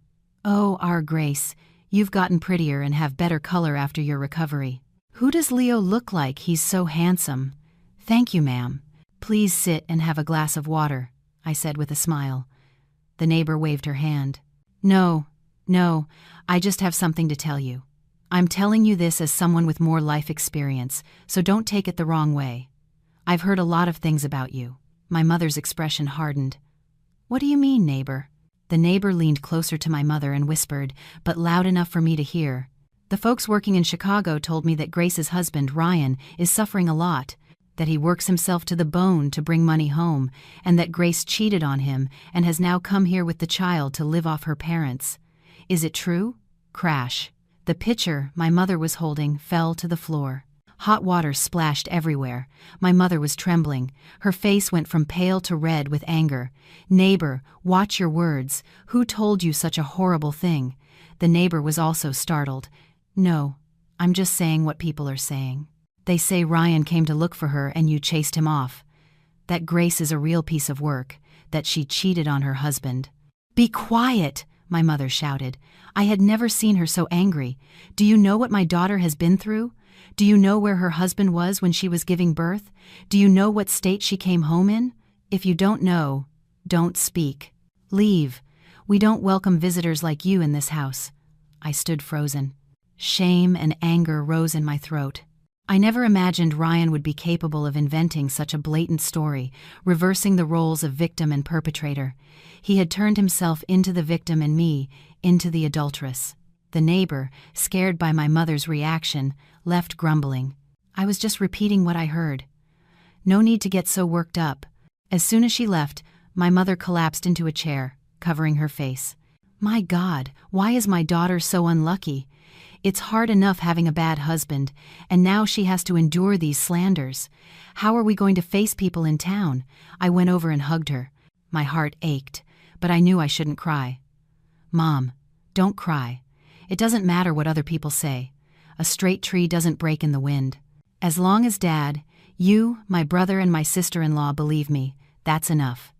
"Oh, our Grace, you've gotten prettier and have better color after your recovery. Who does Leo look like? He's so handsome." "Thank you, ma'am. Please sit and have a glass of water," I said with a smile. The neighbor waved her hand. No, I just have something to tell you. I'm telling you this as someone with more life experience, so don't take it the wrong way. I've heard a lot of things about you." My mother's expression hardened. "What do you mean, neighbor?" The neighbor leaned closer to my mother and whispered, but loud enough for me to hear. "The folks working in Chicago told me that Grace's husband, Ryan, is suffering a lot, that he works himself to the bone to bring money home, and that Grace cheated on him and has now come here with the child to live off her parents. Is it true?" Crash. The pitcher my mother was holding fell to the floor. Hot water splashed everywhere. My mother was trembling. Her face went from pale to red with anger. "Neighbor, watch your words. Who told you such a horrible thing?" The neighbor was also startled. "No, I'm just saying what people are saying. They say Ryan came to look for her and you chased him off. That Grace is a real piece of work, that she cheated on her husband." "Be quiet!" my mother shouted. I had never seen her so angry. "Do you know what my daughter has been through? Do you know where her husband was when she was giving birth? Do you know what state she came home in? If you don't know, don't speak. Leave. We don't welcome visitors like you in this house." I stood frozen. Shame and anger rose in my throat. I never imagined Ryan would be capable of inventing such a blatant story, reversing the roles of victim and perpetrator. He had turned himself into the victim and me into the adulteress. The neighbor, scared by my mother's reaction, left grumbling. I was just repeating what I heard. No need to get so worked up. As soon as she left, my mother collapsed into a chair, covering her face. "My God, why is my daughter so unlucky? It's hard enough having a bad husband, and now she has to endure these slanders. How are we going to face people in town?" I went over and hugged her. My heart ached, but I knew I shouldn't cry. "Mom, don't cry. It doesn't matter what other people say. A straight tree doesn't break in the wind. As long as Dad, you, my brother, and my sister-in-law believe me, that's enough."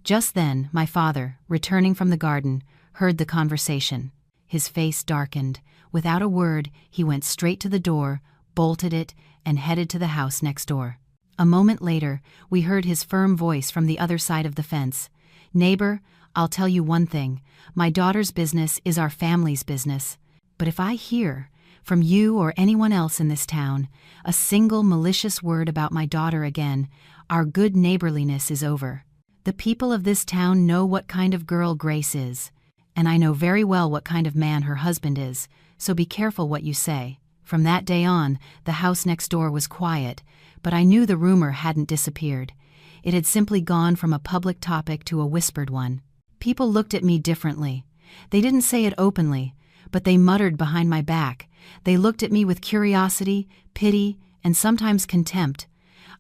Just then, my father, returning from the garden, heard the conversation. His face darkened. Without a word, he went straight to the door, bolted it, and headed to the house next door. A moment later, we heard his firm voice from the other side of the fence. "Neighbor, I'll tell you one thing. My daughter's business is our family's business. But if I hear, from you or anyone else in this town, a single malicious word about my daughter again, our good neighborliness is over. The people of this town know what kind of girl Grace is, and I know very well what kind of man her husband is, so be careful what you say." From that day on, the house next door was quiet, but I knew the rumor hadn't disappeared. It had simply gone from a public topic to a whispered one. People looked at me differently. They didn't say it openly, but they muttered behind my back. They looked at me with curiosity, pity, and sometimes contempt.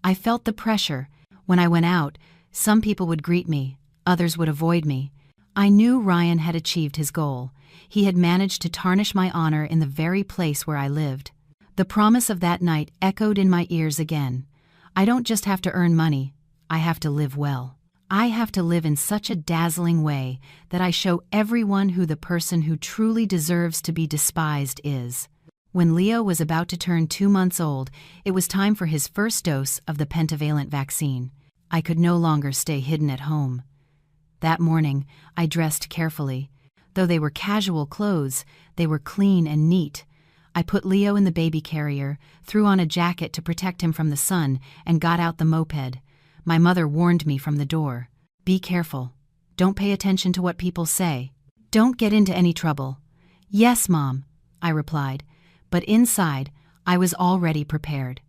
I felt the pressure. When I went out, some people would greet me, others would avoid me. I knew Ryan had achieved his goal. He had managed to tarnish my honor in the very place where I lived. The promise of that night echoed in my ears again. I don't just have to earn money, I have to live well. I have to live in such a dazzling way that I show everyone who the person who truly deserves to be despised is. When Leo was about to turn 2 months old, it was time for his first dose of the pentavalent vaccine. I could no longer stay hidden at home. That morning, I dressed carefully. Though they were casual clothes, they were clean and neat. I put Leo in the baby carrier, threw on a jacket to protect him from the sun, and got out the moped. My mother warned me from the door. Be careful. Don't pay attention to what people say. Don't get into any trouble. Yes, Mom, I replied, but inside, I was already prepared.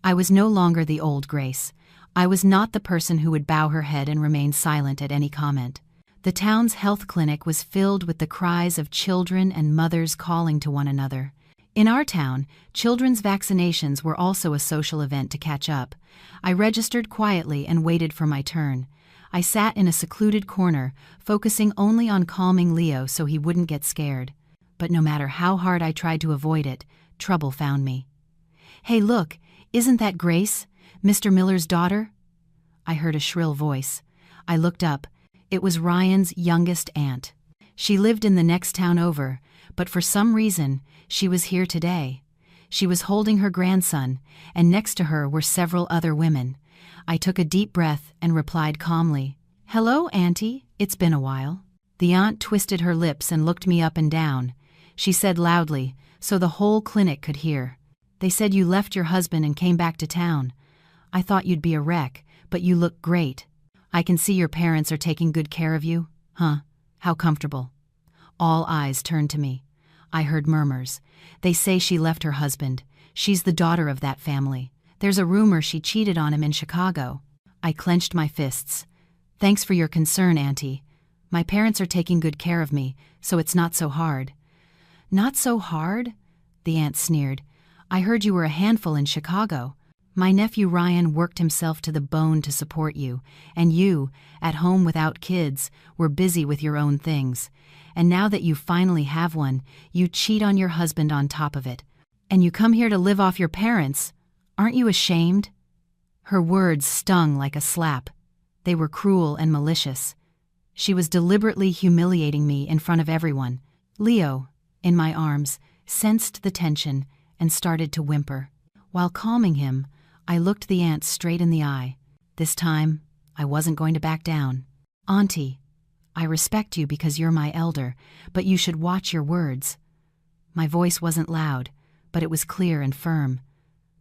I was no longer the old Grace. I was not the person who would bow her head and remain silent at any comment. The town's health clinic was filled with the cries of children and mothers calling to one another. In our town, children's vaccinations were also a social event to catch up. I registered quietly and waited for my turn. I sat in a secluded corner, focusing only on calming Leo so he wouldn't get scared. But no matter how hard I tried to avoid it, trouble found me. Hey, look, isn't that Grace, Mr. Miller's daughter? I heard a shrill voice. I looked up. It was Ryan's youngest aunt. She lived in the next town over, but for some reason, she was here today. She was holding her grandson, and next to her were several other women. I took a deep breath and replied calmly, "Hello, Auntie, it's been a while." The aunt twisted her lips and looked me up and down. She said loudly, so the whole clinic could hear, "They said you left your husband and came back to town. I thought you'd be a wreck, but you look great. I can see your parents are taking good care of you. Huh, how comfortable." All eyes turned to me. I heard murmurs. "They say she left her husband. She's the daughter of that family. There's a rumor she cheated on him in Chicago." I clenched my fists. "Thanks for your concern, Auntie. My parents are taking good care of me, so it's not so hard." "Not so hard?" the aunt sneered. "I heard you were a handful in Chicago. My nephew Ryan worked himself to the bone to support you, and you, at home without kids, were busy with your own things. And now that you finally have one, you cheat on your husband on top of it. And you come here to live off your parents. Aren't you ashamed?" Her words stung like a slap. They were cruel and malicious. She was deliberately humiliating me in front of everyone. Leo, in my arms, sensed the tension and started to whimper. While calming him, I looked the aunt straight in the eye. This time, I wasn't going to back down. "Auntie, I respect you because you're my elder, but you should watch your words." My voice wasn't loud, but it was clear and firm.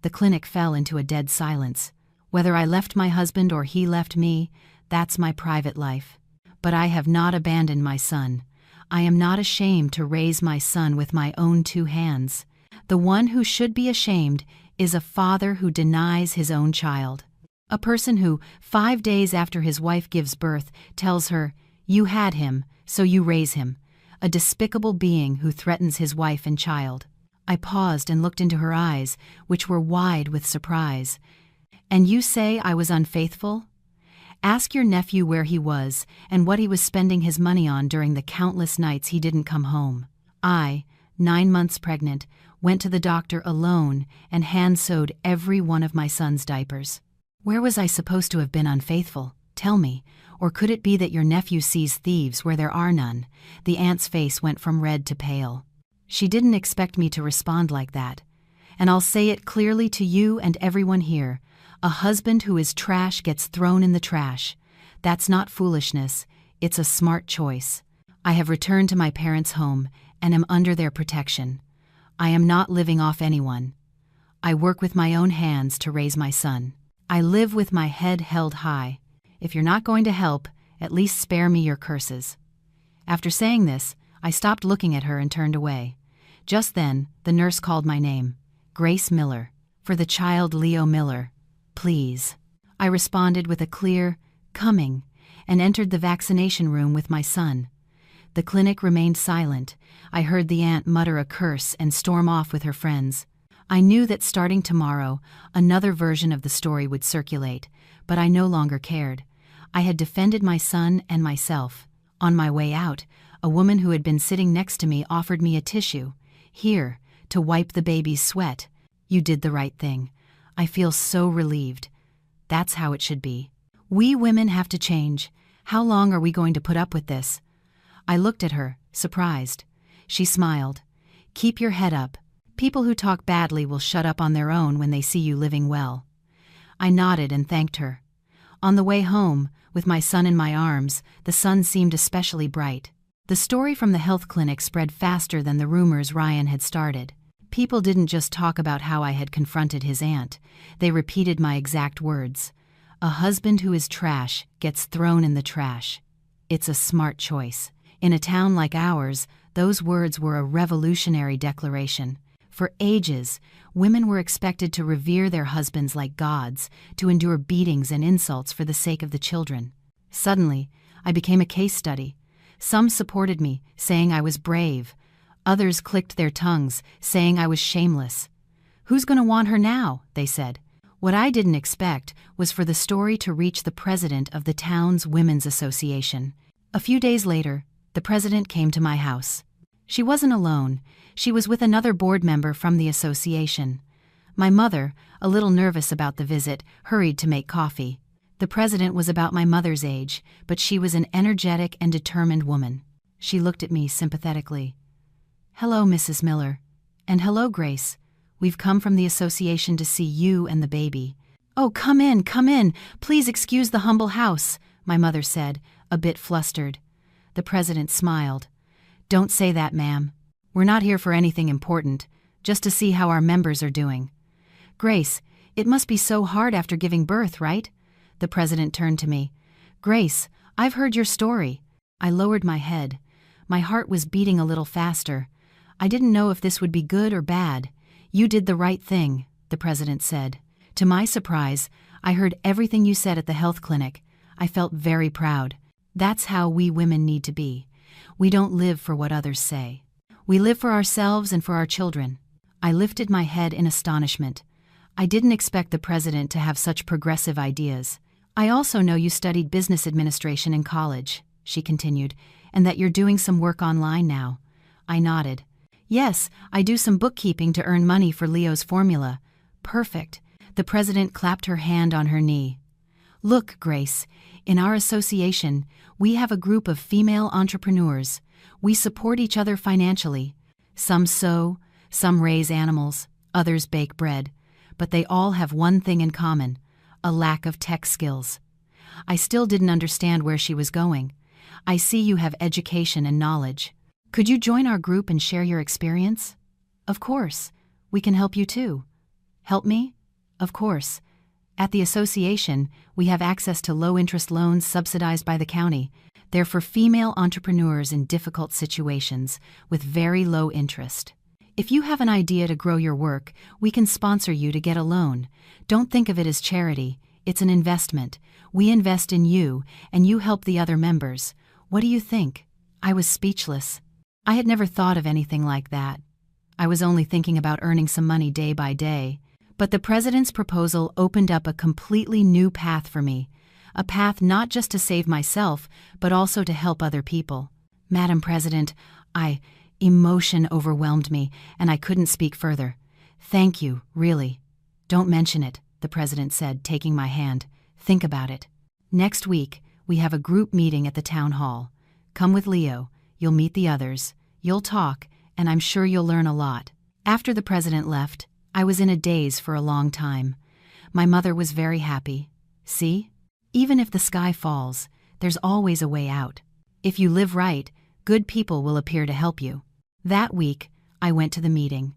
The clinic fell into a dead silence. Whether I left my husband or he left me, that's my private life. But I have not abandoned my son. I am not ashamed to raise my son with my own 2 hands. The one who should be ashamed is a father who denies his own child. A person who, 5 days after his wife gives birth, tells her, "You had him, so you raise him." A despicable being who threatens his wife and child. I paused and looked into her eyes, which were wide with surprise. "And you say I was unfaithful? Ask your nephew where he was and what he was spending his money on during the countless nights he didn't come home. I, 9 months pregnant, went to the doctor alone and hand-sewed every one of my son's diapers. Where was I supposed to have been unfaithful? Tell me. Or could it be that your nephew sees thieves where there are none?" The aunt's face went from red to pale. She didn't expect me to respond like that. "And I'll say it clearly to you and everyone here. A husband who is trash gets thrown in the trash. That's not foolishness, it's a smart choice. I have returned to my parents' home and am under their protection. I am not living off anyone. I work with my own hands to raise my son. I live with my head held high. If you're not going to help, at least spare me your curses." After saying this, I stopped looking at her and turned away. Just then, the nurse called my name. "Grace Miller. For the child Leo Miller. Please." I responded with a clear, "Coming," and entered the vaccination room with my son. The clinic remained silent. I heard the aunt mutter a curse and storm off with her friends. I knew that starting tomorrow, another version of the story would circulate, but I no longer cared. I had defended my son and myself. On my way out, a woman who had been sitting next to me offered me a tissue. "Here, to wipe the baby's sweat. You did the right thing. I feel so relieved. That's how it should be." We women have to change. How long are we going to put up with this? I looked at her, surprised. She smiled. Keep your head up. People who talk badly will shut up on their own when they see you living well. I nodded and thanked her. On the way home, with my son in my arms, the sun seemed especially bright. The story from the health clinic spread faster than the rumors Ryan had started. People didn't just talk about how I had confronted his aunt. They repeated my exact words. A husband who is trash gets thrown in the trash. It's a smart choice. In a town like ours, those words were a revolutionary declaration. For ages, women were expected to revere their husbands like gods, to endure beatings and insults for the sake of the children. Suddenly, I became a case study. Some supported me, saying I was brave. Others clicked their tongues, saying I was shameless. Who's going to want her now? They said. What I didn't expect was for the story to reach the president of the town's Women's Association. A few days later, the president came to my house. She wasn't alone. She was with another board member from the association. My mother, a little nervous about the visit, hurried to make coffee. The president was about my mother's age, but she was an energetic and determined woman. She looked at me sympathetically. Hello, Mrs. Miller. And hello, Grace. We've come from the association to see you and the baby. Oh, come in, come in. Please excuse the humble house, my mother said, a bit flustered. The president smiled. Don't say that, ma'am. We're not here for anything important, just to see how our members are doing. Grace, it must be so hard after giving birth, right? The president turned to me. Grace, I've heard your story. I lowered my head. My heart was beating a little faster. I didn't know if this would be good or bad. You did the right thing, the president said. To my surprise, I heard everything you said at the health clinic. I felt very proud. That's how we women need to be. We don't live for what others say. We live for ourselves and for our children. I lifted my head in astonishment. I didn't expect the president to have such progressive ideas. I also know you studied business administration in college, she continued, and that you're doing some work online now. I nodded. Yes, I do some bookkeeping to earn money for Leo's formula. Perfect. The president clapped her hand on her knee. Look, Grace, in our association, we have a group of female entrepreneurs. We support each other financially. Some sew, some raise animals, others bake bread. But they all have one thing in common, a lack of tech skills. I still didn't understand where she was going. I see you have education and knowledge. Could you join our group and share your experience? Of course. We can help you too. Help me? Of course. At the association, we have access to low-interest loans subsidized by the county. They're for female entrepreneurs in difficult situations, with very low interest. If you have an idea to grow your work, we can sponsor you to get a loan. Don't think of it as charity. It's an investment. We invest in you, and you help the other members. What do you think? I was speechless. I had never thought of anything like that. I was only thinking about earning some money day by day. But the president's proposal opened up a completely new path for me. A path not just to save myself, but also to help other people. Madam President, Emotion overwhelmed me, and I couldn't speak further. Thank you, really. Don't mention it, the president said, taking my hand. Think about it. Next week, we have a group meeting at the town hall. Come with Leo, you'll meet the others, you'll talk, and I'm sure you'll learn a lot. After the president left, I was in a daze for a long time. My mother was very happy. See? Even if the sky falls, there's always a way out. If you live right, good people will appear to help you. That week, I went to the meeting.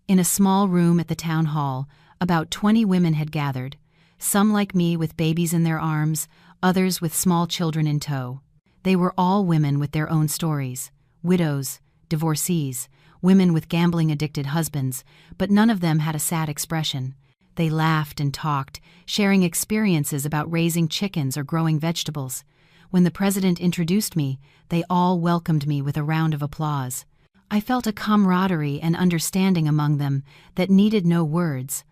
In a small room at the town hall, about 20 women had gathered, some like me with babies in their arms, others with small children in tow. They were all women with their own stories, widows, divorcees, women with gambling-addicted husbands, but none of them had a sad expression. They laughed and talked, sharing experiences about raising chickens or growing vegetables. When the president introduced me, they all welcomed me with a round of applause. I felt a camaraderie and understanding among them that needed no words.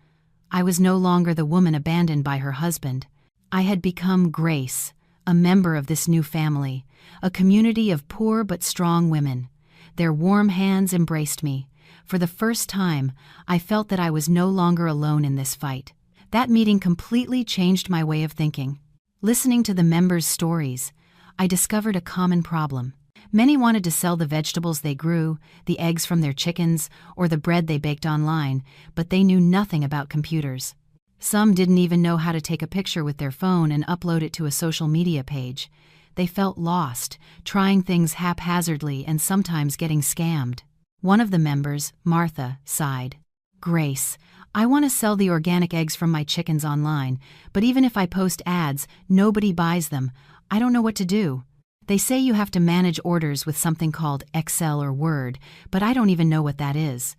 I was no longer the woman abandoned by her husband. I had become Grace, a member of this new family, a community of poor but strong women. Their warm hands embraced me. For the first time, I felt that I was no longer alone in this fight. That meeting completely changed my way of thinking. Listening to the members' stories, I discovered a common problem. Many wanted to sell the vegetables they grew, the eggs from their chickens, or the bread they baked online, but they knew nothing about computers. Some didn't even know how to take a picture with their phone and upload it to a social media page. They felt lost, trying things haphazardly and sometimes getting scammed. One of the members, Martha, sighed. "Grace, I want to sell the organic eggs from my chickens online, but even if I post ads, nobody buys them. I don't know what to do. They say you have to manage orders with something called Excel or Word, but I don't even know what that is."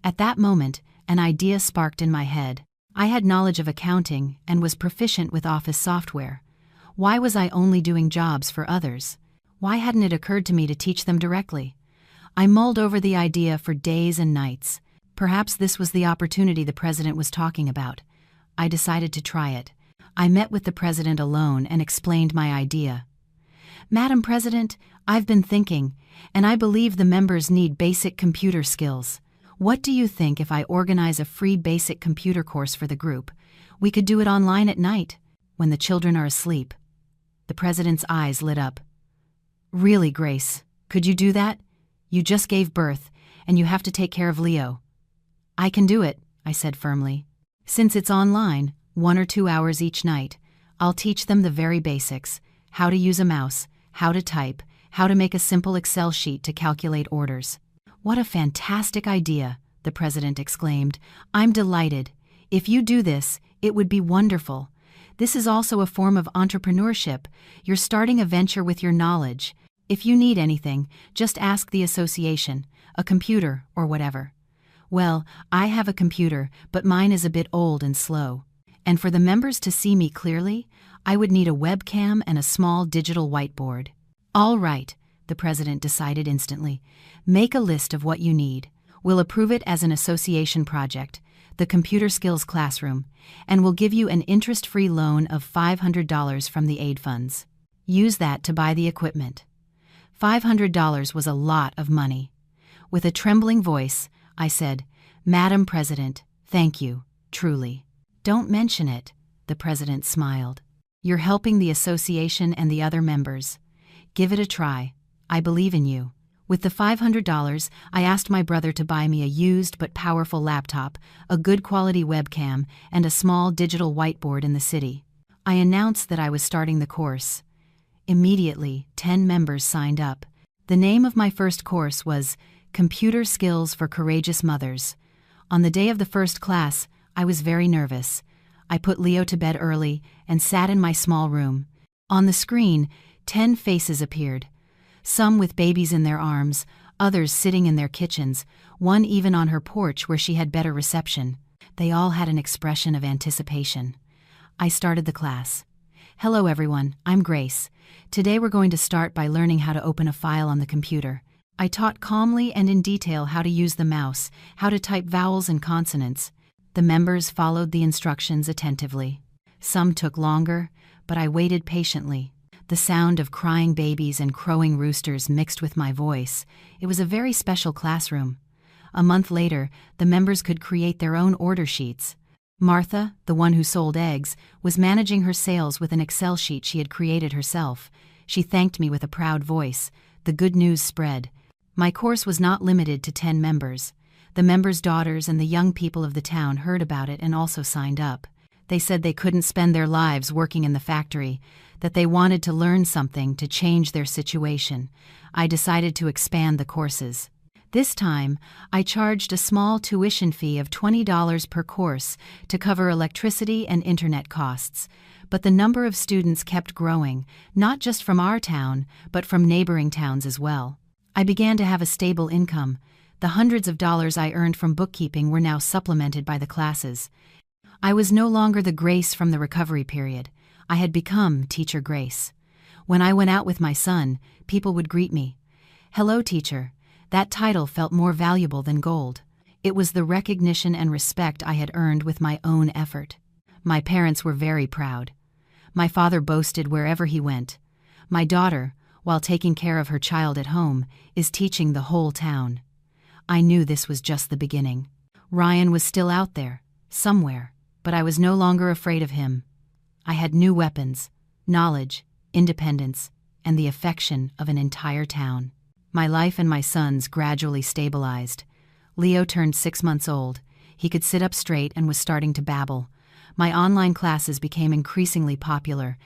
At that moment, an idea sparked in my head. I had knowledge of accounting and was proficient with office software. Why was I only doing jobs for others? Why hadn't it occurred to me to teach them directly? I mulled over the idea for days and nights. Perhaps this was the opportunity the president was talking about. I decided to try it. I met with the president alone and explained my idea. "Madam President, I've been thinking, and I believe the members need basic computer skills. What do you think if I organize a free basic computer course for the group? We could do it online at night, when the children are asleep." The president's eyes lit up. "Really, Grace, could you do that? You just gave birth, and you have to take care of Leo." "I can do it," I said firmly. "Since it's online, 1 or 2 hours each night, I'll teach them the very basics: how to use a mouse, how to type, how to make a simple Excel sheet to calculate orders." "What a fantastic idea," the president exclaimed. "I'm delighted. If you do this, it would be wonderful. This is also a form of entrepreneurship. You're starting a venture with your knowledge. If you need anything, just ask the association, a computer or whatever." Well, I have a computer, but mine is a bit old and slow. And for the members to see me clearly, I would need a webcam and a small digital whiteboard. "All right," the president decided instantly. "Make a list of what you need. We'll approve it as an association project, the Computer Skills Classroom, and we'll give you an interest-free loan of $500 from the aid funds. Use that to buy the equipment." $500 was a lot of money. With a trembling voice, I said, "Madam President, thank you, truly." "Don't mention it," the president smiled. "You're helping the association and the other members. Give it a try. I believe in you." With the $500, I asked my brother to buy me a used but powerful laptop, a good quality webcam, and a small digital whiteboard in the city. I announced that I was starting the course. Immediately, 10 members signed up. The name of my first course was Computer Skills for Courageous Mothers. On the day of the first class, I was very nervous. I put Leo to bed early and sat in my small room. On the screen, 10 faces appeared. Some with babies in their arms, others sitting in their kitchens, one even on her porch where she had better reception. They all had an expression of anticipation. I started the class. "Hello everyone, I'm Grace. Today we're going to start by learning how to open a file on the computer." I taught calmly and in detail how to use the mouse, how to type vowels and consonants. The members followed the instructions attentively. Some took longer, but I waited patiently. The sound of crying babies and crowing roosters mixed with my voice. It was a very special classroom. A month later, the members could create their own order sheets. Martha, the one who sold eggs, was managing her sales with an Excel sheet she had created herself. She thanked me with a proud voice. The good news spread. My course was not limited to 10 members. The members' daughters and the young people of the town heard about it and also signed up. They said they couldn't spend their lives working in the factory, that they wanted to learn something to change their situation. I decided to expand the courses. This time, I charged a small tuition fee of $20 per course to cover electricity and internet costs. But the number of students kept growing, not just from our town, but from neighboring towns as well. I began to have a stable income. The hundreds of dollars I earned from bookkeeping were now supplemented by the classes. I was no longer the Grace from the recovery period. I had become Teacher Grace. When I went out with my son, people would greet me. "Hello, teacher." That title felt more valuable than gold. It was the recognition and respect I had earned with my own effort. My parents were very proud. My father boasted wherever he went. My daughter, while taking care of her child at home, is teaching the whole town. I knew this was just the beginning. Ryan was still out there, somewhere, but I was no longer afraid of him. I had new weapons, knowledge, independence, and the affection of an entire town. My life and my son's gradually stabilized. Leo turned 6 months old. He could sit up straight and was starting to babble. My online classes became increasingly popular.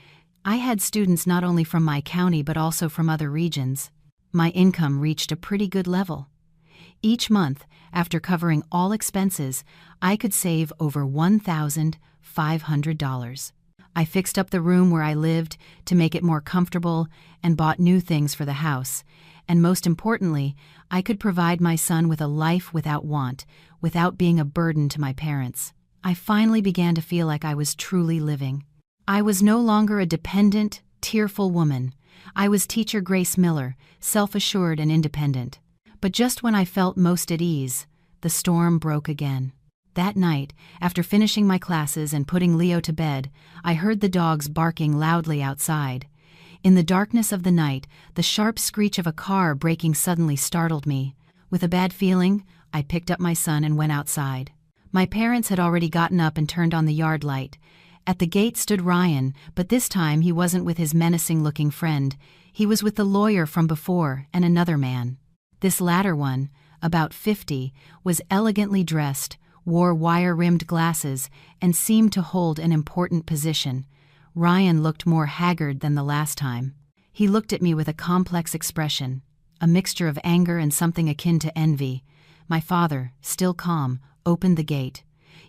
I had students not only from my county but also from other regions. My income reached a pretty good level. Each month, after covering all expenses, I could save over $1,500. I fixed up the room where I lived to make it more comfortable and bought new things for the house. And most importantly, I could provide my son with a life without want, without being a burden to my parents. I finally began to feel like I was truly living. I was no longer a dependent, tearful woman. I was teacher Grace Miller, self-assured and independent. But just when I felt most at ease, the storm broke again. That night, after finishing my classes and putting Leo to bed, I heard the dogs barking loudly outside. In the darkness of the night, the sharp screech of a car braking suddenly startled me. With a bad feeling, I picked up my son and went outside. My parents had already gotten up and turned on the yard light. At the gate stood Ryan, but this time he wasn't with his menacing-looking friend. He was with the lawyer from before and another man. This latter one, about 50, was elegantly dressed, wore wire-rimmed glasses, and seemed to hold an important position. Ryan looked more haggard than the last time. He looked at me with a complex expression, a mixture of anger and something akin to envy. My father, still calm, opened the gate.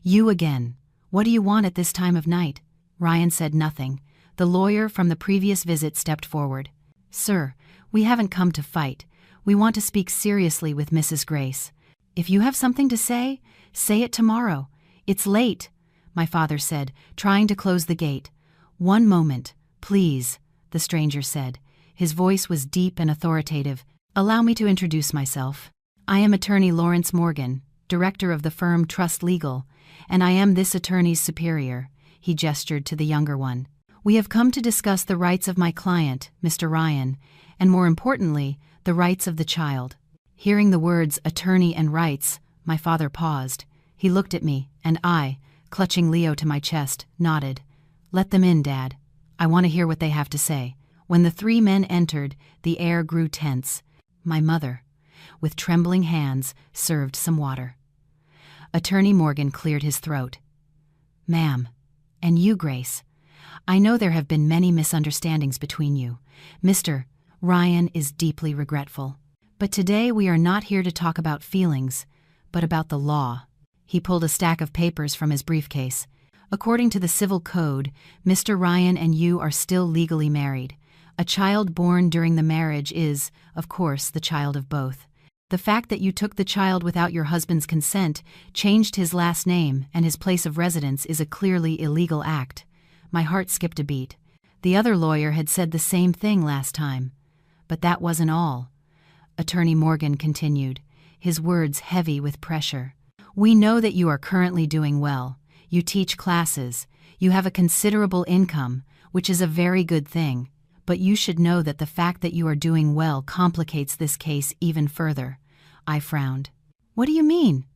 "You again. What do you want at this time of night?" Ryan said nothing. The lawyer from the previous visit stepped forward. "Sir, we haven't come to fight. We want to speak seriously with Mrs. Grace. If you have something to say it tomorrow. It's late," my father said, trying to close the gate. "One moment, please," the stranger said. His voice was deep and authoritative. "Allow me to introduce myself. I am attorney Lawrence Morgan, director of the firm Trust Legal, and I am this attorney's superior." He gestured to the younger one. "We have come to discuss the rights of my client, Mr. Ryan, and more importantly, the rights of the child." Hearing the words attorney and rights, my father paused. He looked at me, and I, clutching Leo to my chest, nodded. "Let them in, Dad. I want to hear what they have to say." When the 3 men entered, the air grew tense. My mother, with trembling hands, served some water. Attorney Morgan cleared his throat. "Ma'am, and you, Grace, I know there have been many misunderstandings between you. Mr. Ryan is deeply regretful. But today we are not here to talk about feelings, but about the law." He pulled a stack of papers from his briefcase. "According to the Civil Code, Mr. Ryan and you are still legally married. A child born during the marriage is, of course, the child of both. The fact that you took the child without your husband's consent, changed his last name, and his place of residence is a clearly illegal act." My heart skipped a beat. The other lawyer had said the same thing last time. But that wasn't all. Attorney Morgan continued, his words heavy with pressure. "We know that you are currently doing well. You teach classes. You have a considerable income, which is a very good thing. But you should know that the fact that you are doing well complicates this case even further." I frowned. "What do you mean?"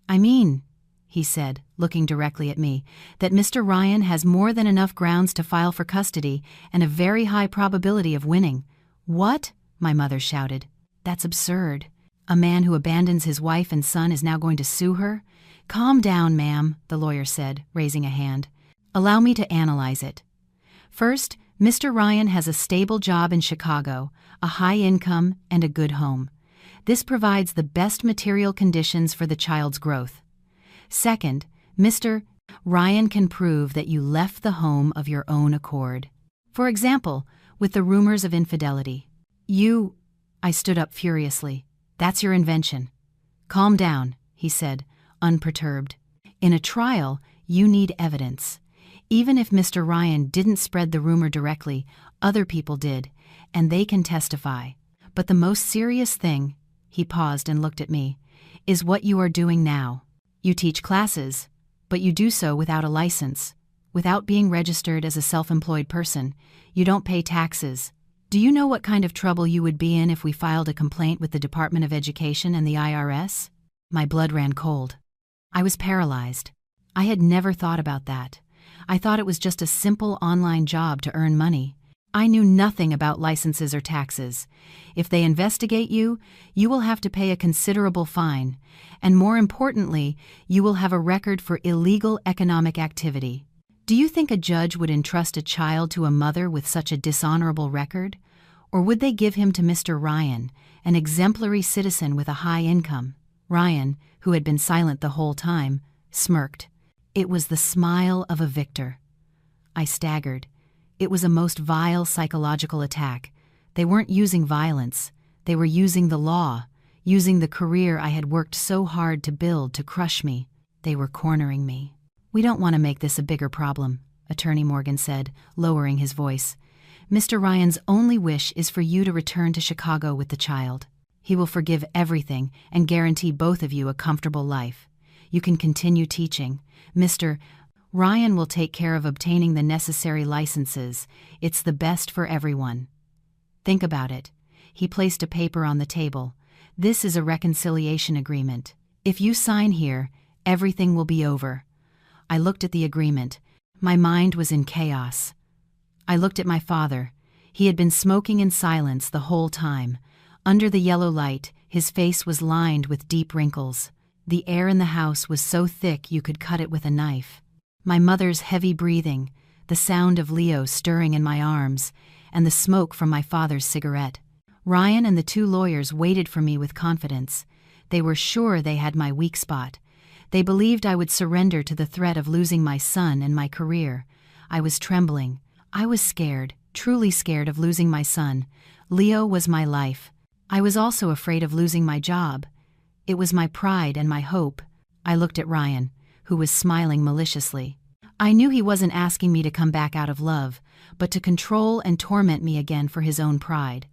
"I mean," he said, looking directly at me, "that Mr. Ryan has more than enough grounds to file for custody and a very high probability of winning." "What?" my mother shouted. "That's absurd. A man who abandons his wife and son is now going to sue her?" "Calm down, ma'am," the lawyer said, raising a hand. "Allow me to analyze it. First, Mr. Ryan has a stable job in Chicago, a high income, and a good home. This provides the best material conditions for the child's growth. Second, Mr. Ryan can prove that you left the home of your own accord. For example, with the rumors of infidelity. I stood up furiously. "That's your invention." "Calm down," he said, unperturbed. "In a trial, you need evidence. Even if Mr. Ryan didn't spread the rumor directly, other people did, and they can testify. But the most serious thing," he paused and looked at me, "is what you are doing now. You teach classes, but you do so without a license, without being registered as a self-employed person. You don't pay taxes. Do you know what kind of trouble you would be in if we filed a complaint with the Department of Education and the IRS?" My blood ran cold. I was paralyzed. I had never thought about that. I thought it was just a simple online job to earn money. I knew nothing about licenses or taxes. If they investigate you, you will have to pay a considerable fine, and more importantly, you will have a record for illegal economic activity. Do you think a judge would entrust a child to a mother with such a dishonorable record? Or would they give him to Mr. Ryan, an exemplary citizen with a high income? Ryan, who had been silent the whole time, smirked. It was the smile of a victor. I staggered. It was a most vile psychological attack. They weren't using violence. They were using the law, using the career I had worked so hard to build to crush me. They were cornering me. "We don't want to make this a bigger problem," Attorney Morgan said, lowering his voice. "Mr. Ryan's only wish is for you to return to Chicago with the child. He will forgive everything and guarantee both of you a comfortable life. You can continue teaching. Mr. Ryan will take care of obtaining the necessary licenses. It's the best for everyone. Think about it." He placed a paper on the table. "This is a reconciliation agreement. If you sign here, everything will be over." I looked at the agreement. My mind was in chaos. I looked at my father. He had been smoking in silence the whole time. Under the yellow light, his face was lined with deep wrinkles. The air in the house was so thick you could cut it with a knife. My mother's heavy breathing, the sound of Leo stirring in my arms, and the smoke from my father's cigarette. Ryan and the two lawyers waited for me with confidence. They were sure they had my weak spot. They believed I would surrender to the threat of losing my son and my career. I was trembling. I was scared, truly scared of losing my son. Leo was my life. I was also afraid of losing my job. It was my pride and my hope. I looked at Ryan, who was smiling maliciously. I knew he wasn't asking me to come back out of love, but to control and torment me again for his own pride.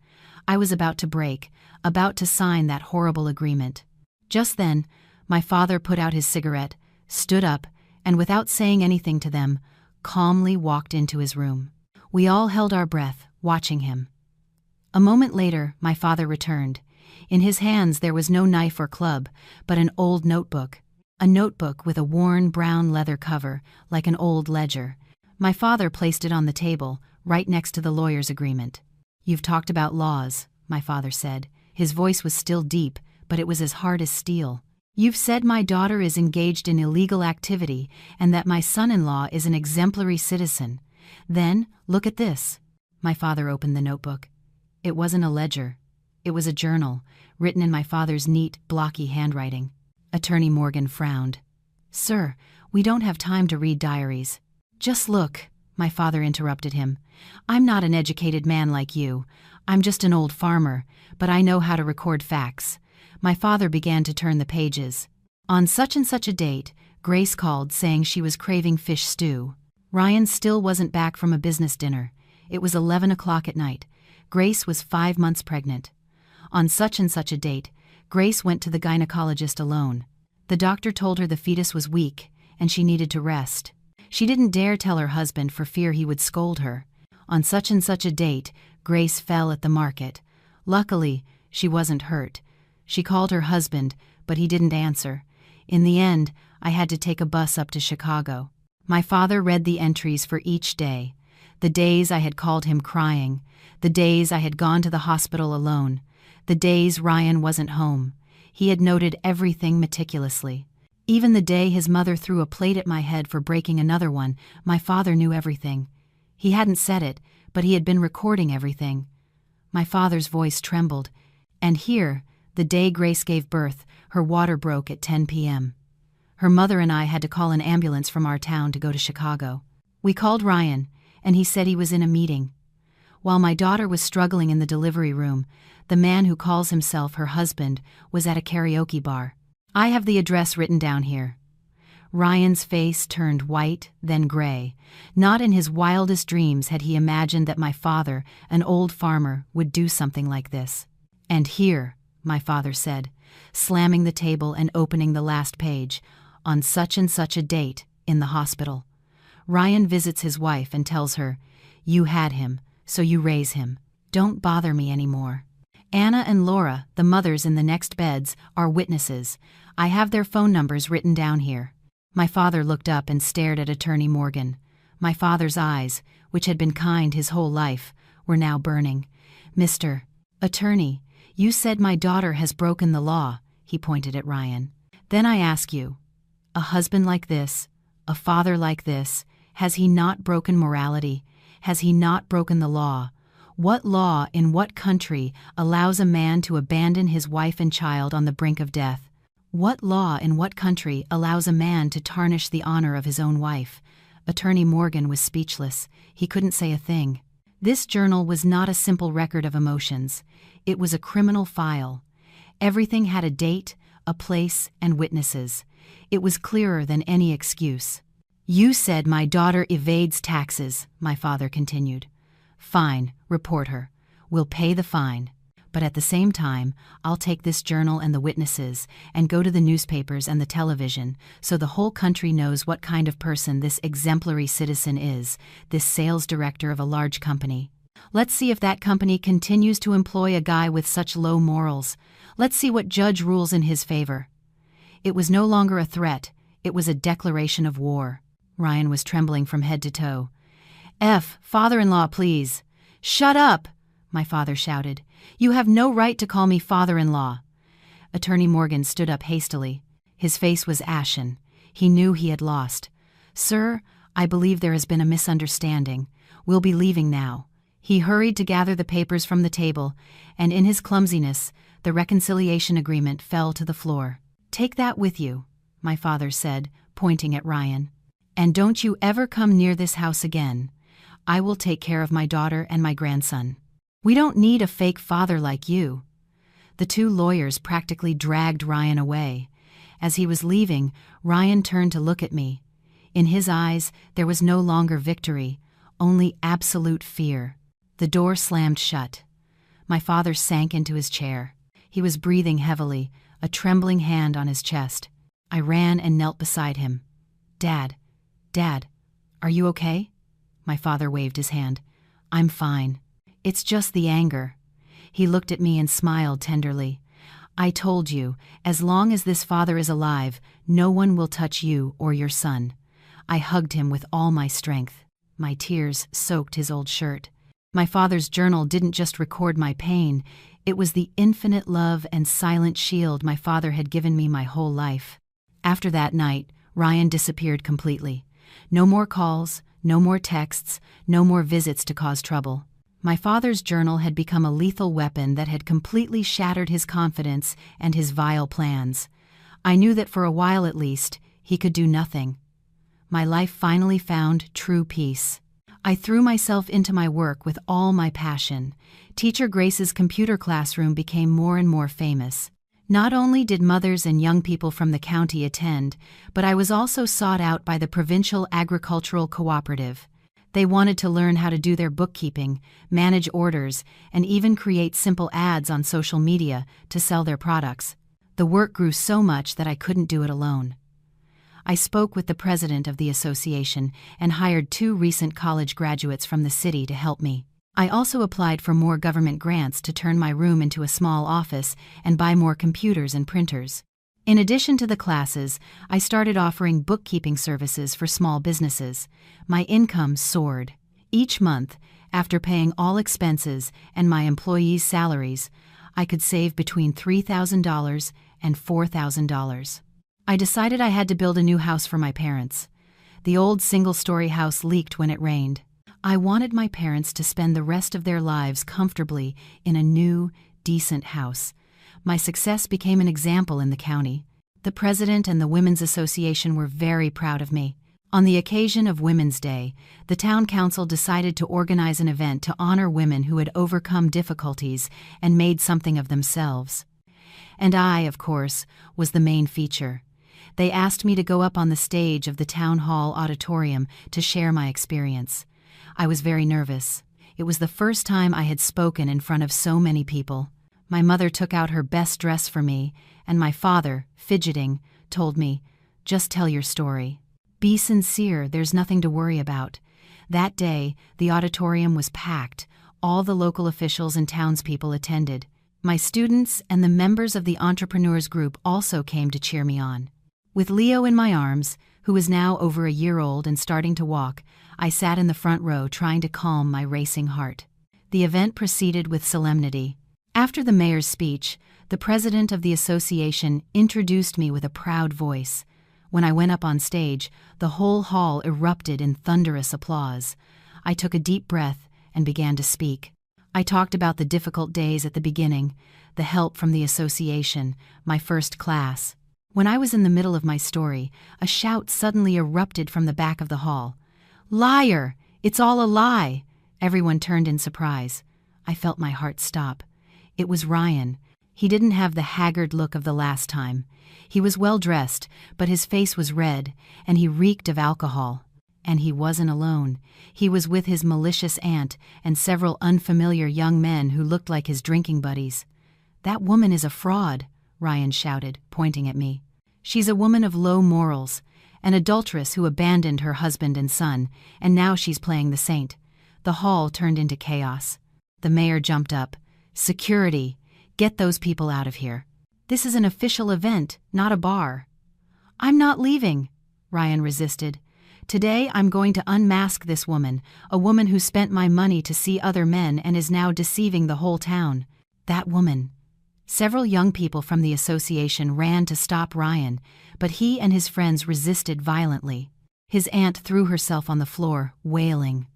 I was about to break, about to sign that horrible agreement. Just then, my father put out his cigarette, stood up, and without saying anything to them, calmly walked into his room. We all held our breath, watching him. A moment later, my father returned. In his hands there was no knife or club, but an old notebook. A notebook with a worn brown leather cover, like an old ledger. My father placed it on the table, right next to the lawyer's agreement. "You've talked about laws," my father said. His voice was still deep, but it was as hard as steel. "You've said my daughter is engaged in illegal activity and that my son-in-law is an exemplary citizen. Then, look at this." My father opened the notebook. It wasn't a ledger. It was a journal, written in my father's neat, blocky handwriting. Attorney Morgan frowned. "Sir, we don't have time to read diaries." "Just look," my father interrupted him. "I'm not an educated man like you. I'm just an old farmer, but I know how to record facts." My father began to turn the pages. "On such and such a date, Grace called saying she was craving fish stew. Ryan still wasn't back from a business dinner. It was 11 o'clock at night. Grace was 5 months pregnant. On such and such a date, Grace went to the gynecologist alone. The doctor told her the fetus was weak and she needed to rest. She didn't dare tell her husband for fear he would scold her. On such and such a date, Grace fell at the market. Luckily, she wasn't hurt. She called her husband, but he didn't answer. In the end, I had to take a bus up to Chicago. My father read the entries for each day. The days I had called him crying. The days I had gone to the hospital alone. The days Ryan wasn't home. He had noted everything meticulously. Even the day his mother threw a plate at my head for breaking another one, my father knew everything. He hadn't said it, but he had been recording everything. My father's voice trembled. And here, the day Grace gave birth, her water broke at 10 p.m. Her mother and I had to call an ambulance from our town to go to Chicago. We called Ryan, and he said he was in a meeting. While my daughter was struggling in the delivery room, the man who calls himself her husband was at a karaoke bar. I have the address written down here. Ryan's face turned white, then gray. Not in his wildest dreams had he imagined that my father, an old farmer, would do something like this. "And here," my father said, slamming the table and opening the last page, "on such and such a date, in the hospital. Ryan visits his wife and tells her, 'You had him, so you raise him. Don't bother me anymore.' Anna and Laura, the mothers in the next beds, are witnesses. I have their phone numbers written down here." My father looked up and stared at Attorney Morgan. My father's eyes, which had been kind his whole life, were now burning. "Mr. Attorney, you said my daughter has broken the law," he pointed at Ryan. "Then I ask you, a husband like this, a father like this, has he not broken morality? Has he not broken the law? What law in what country allows a man to abandon his wife and child on the brink of death? What law in what country allows a man to tarnish the honor of his own wife?" Attorney Morgan was speechless. He couldn't say a thing. This journal was not a simple record of emotions. It was a criminal file. Everything had a date, a place, and witnesses. It was clearer than any excuse. "You said my daughter evades taxes," my father continued. "Fine, report her. We'll pay the fine. But at the same time, I'll take this journal and the witnesses and go to the newspapers and the television so the whole country knows what kind of person this exemplary citizen is, this sales director of a large company. Let's see if that company continues to employ a guy with such low morals. Let's see what judge rules in his favor." It was no longer a threat, it was a declaration of war. Ryan was trembling from head to toe. "Father-in-law, please." "Shut up!" my father shouted. "You have no right to call me father-in-law." Attorney Morgan stood up hastily. His face was ashen. He knew he had lost. "Sir, I believe there has been a misunderstanding. We'll be leaving now." He hurried to gather the papers from the table, and in his clumsiness, the reconciliation agreement fell to the floor. "Take that with you," my father said, pointing at Ryan. "And don't you ever come near this house again. I will take care of my daughter and my grandson. We don't need a fake father like you." The two lawyers practically dragged Ryan away. As he was leaving, Ryan turned to look at me. In his eyes, there was no longer victory, only absolute fear. The door slammed shut. My father sank into his chair. He was breathing heavily, a trembling hand on his chest. I ran and knelt beside him. Dad, are you okay?" My father waved his hand. "I'm fine. It's just the anger." He looked at me and smiled tenderly. "I told you, as long as this father is alive, no one will touch you or your son." I hugged him with all my strength. My tears soaked his old shirt. My father's journal didn't just record my pain, it was the infinite love and silent shield my father had given me my whole life. After that night, Ryan disappeared completely. No more calls, no more texts, no more visits to cause trouble. My father's journal had become a lethal weapon that had completely shattered his confidence and his vile plans. I knew that for a while at least, he could do nothing. My life finally found true peace. I threw myself into my work with all my passion. Teacher Grace's computer classroom became more and more famous. Not only did mothers and young people from the county attend, but I was also sought out by the Provincial Agricultural Cooperative. They wanted to learn how to do their bookkeeping, manage orders, and even create simple ads on social media to sell their products. The work grew so much that I couldn't do it alone. I spoke with the president of the association and hired 2 recent college graduates from the city to help me. I also applied for more government grants to turn my room into a small office and buy more computers and printers. In addition to the classes, I started offering bookkeeping services for small businesses. My income soared. Each month, after paying all expenses and my employees' salaries, I could save between $3,000 and $4,000. I decided I had to build a new house for my parents. The old single-story house leaked when it rained. I wanted my parents to spend the rest of their lives comfortably in a new, decent house. My success became an example in the county. The president and the Women's Association were very proud of me. On the occasion of Women's Day, the town council decided to organize an event to honor women who had overcome difficulties and made something of themselves. And I, of course, was the main feature. They asked me to go up on the stage of the town hall auditorium to share my experience. I was very nervous. It was the first time I had spoken in front of so many people. My mother took out her best dress for me, and my father, fidgeting, told me, "Just tell your story. Be sincere, there's nothing to worry about." That day, the auditorium was packed. All the local officials and townspeople attended. My students and the members of the entrepreneurs group also came to cheer me on. With Leo in my arms, who was now over a year old and starting to walk, I sat in the front row trying to calm my racing heart. The event proceeded with solemnity. After the mayor's speech, the president of the association introduced me with a proud voice. When I went up on stage, the whole hall erupted in thunderous applause. I took a deep breath and began to speak. I talked about the difficult days at the beginning, the help from the association, my first class. When I was in the middle of my story, a shout suddenly erupted from the back of the hall. "Liar! It's all a lie!" Everyone turned in surprise. I felt my heart stop. It was Ryan. He didn't have the haggard look of the last time. He was well dressed, but his face was red, and he reeked of alcohol. And he wasn't alone. He was with his malicious aunt and several unfamiliar young men who looked like his drinking buddies. "That woman is a fraud," Ryan shouted, pointing at me. "She's a woman of low morals, an adulteress who abandoned her husband and son, and now she's playing the saint." The hall turned into chaos. The mayor jumped up. "Security! Get those people out of here. This is an official event, not a bar." "I'm not leaving," Ryan resisted. "Today I'm going to unmask this woman, a woman who spent my money to see other men and is now deceiving the whole town. That woman." Several young people from the association ran to stop Ryan, but he and his friends resisted violently. His aunt threw herself on the floor, wailing.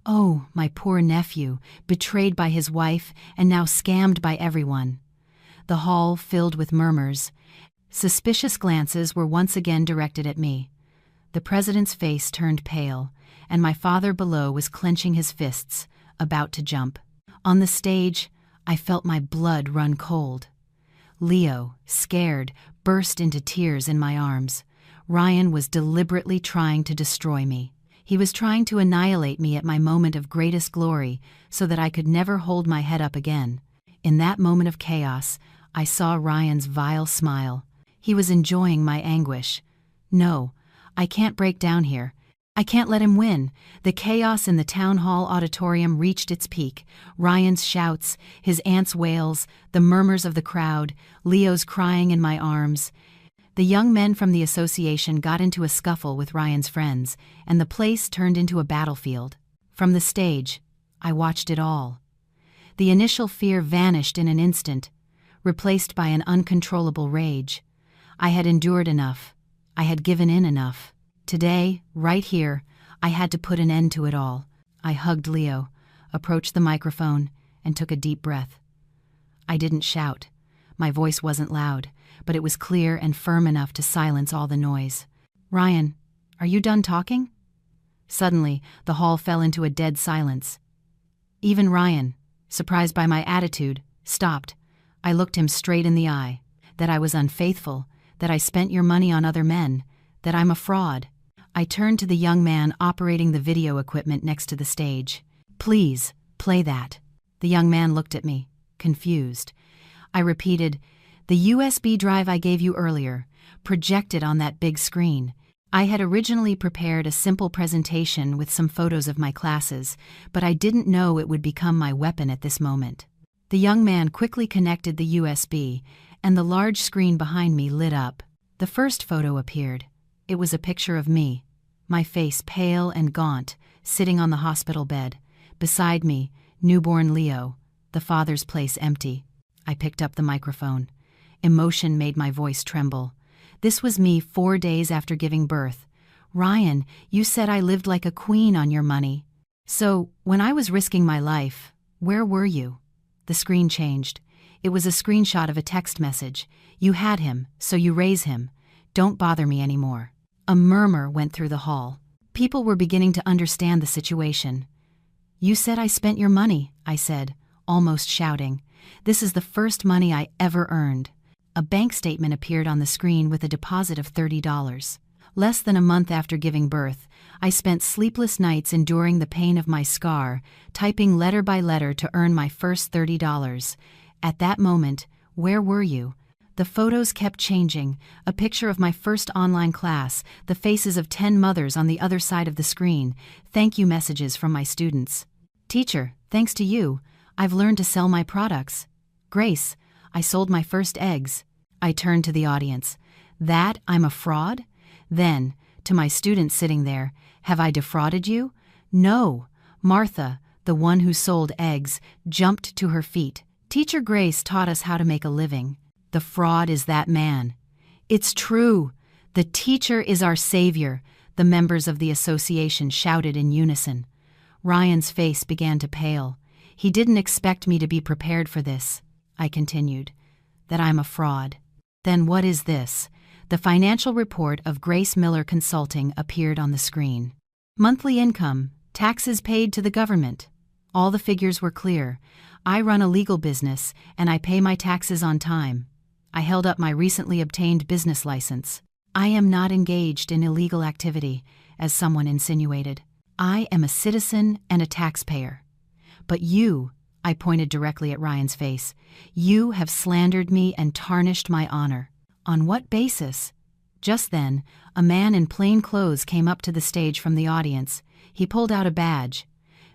"Oh, my poor nephew, betrayed by his wife and now scammed by everyone." The hall filled with murmurs. Suspicious glances were once again directed at me. The president's face turned pale, and my father below was clenching his fists, about to jump. On the stage, I felt my blood run cold. Leo, scared, burst into tears in my arms. Ryan was deliberately trying to destroy me. He was trying to annihilate me at my moment of greatest glory so that I could never hold my head up again. In that moment of chaos, I saw Ryan's vile smile. He was enjoying my anguish. "No, I can't break down here. I can't let him win." The chaos in the town hall auditorium reached its peak. Ryan's shouts, his aunt's wails, the murmurs of the crowd, Leo's crying in my arms. The young men from the association got into a scuffle with Ryan's friends, and the place turned into a battlefield. From the stage, I watched it all. The initial fear vanished in an instant, replaced by an uncontrollable rage. I had endured enough. I had given in enough. Today, right here, I had to put an end to it all. I hugged Leo, approached the microphone, and took a deep breath. I didn't shout. My voice wasn't loud, but it was clear and firm enough to silence all the noise. "Ryan, are you done talking?" Suddenly, the hall fell into a dead silence. Even Ryan, surprised by my attitude, stopped. I looked him straight in the eye. That I was unfaithful, that I spent your money on other men, that I'm a fraud. I turned to the young man operating the video equipment next to the stage. "Please, play that." The young man looked at me, confused. I repeated, "The USB drive I gave you earlier, projected on that big screen." I had originally prepared a simple presentation with some photos of my classes, but I didn't know it would become my weapon at this moment. The young man quickly connected the USB, and the large screen behind me lit up. The first photo appeared. It was a picture of me, my face pale and gaunt, sitting on the hospital bed. Beside me, newborn Leo, the father's place empty. I picked up the microphone. Emotion made my voice tremble. This was me 4 days after giving birth. "Ryan, you said I lived like a queen on your money. So, when I was risking my life, where were you?" The screen changed. It was a screenshot of a text message. "You had him, so you raise him. Don't bother me anymore." A murmur went through the hall. People were beginning to understand the situation. "You said I spent your money," I said, almost shouting. "This is the first money I ever earned." A bank statement appeared on the screen with a deposit of $30. Less than a month after giving birth, I spent sleepless nights enduring the pain of my scar, typing letter by letter to earn my first $30. At that moment, where were you? The photos kept changing, a picture of my first online class, the faces of 10 mothers on the other side of the screen, thank you messages from my students. "Teacher, thanks to you, I've learned to sell my products." "Grace, I sold my first eggs." I turned to the audience. "That I'm a fraud?" Then, To my students sitting there, "Have I defrauded you?" "No." Martha, the one who sold eggs, jumped to her feet. "Teacher Grace taught us how to make a living. The fraud is that man." "It's true. The teacher is our savior," the members of the association shouted in unison. Ryan's face began to pale. "He didn't expect me to be prepared for this," I continued. "That I'm a fraud." "Then what is this?" The financial report of Grace Miller Consulting appeared on the screen. Monthly income, taxes paid to the government. All the figures were clear. I run a legal business, and I pay my taxes on time. I held up my recently obtained business license. "I am not engaged in illegal activity," as someone insinuated. "I am a citizen and a taxpayer. But you," I pointed directly at Ryan's face, "you have slandered me and tarnished my honor." "On what basis?" Just then, a man in plain clothes came up to the stage from the audience. He pulled out a badge.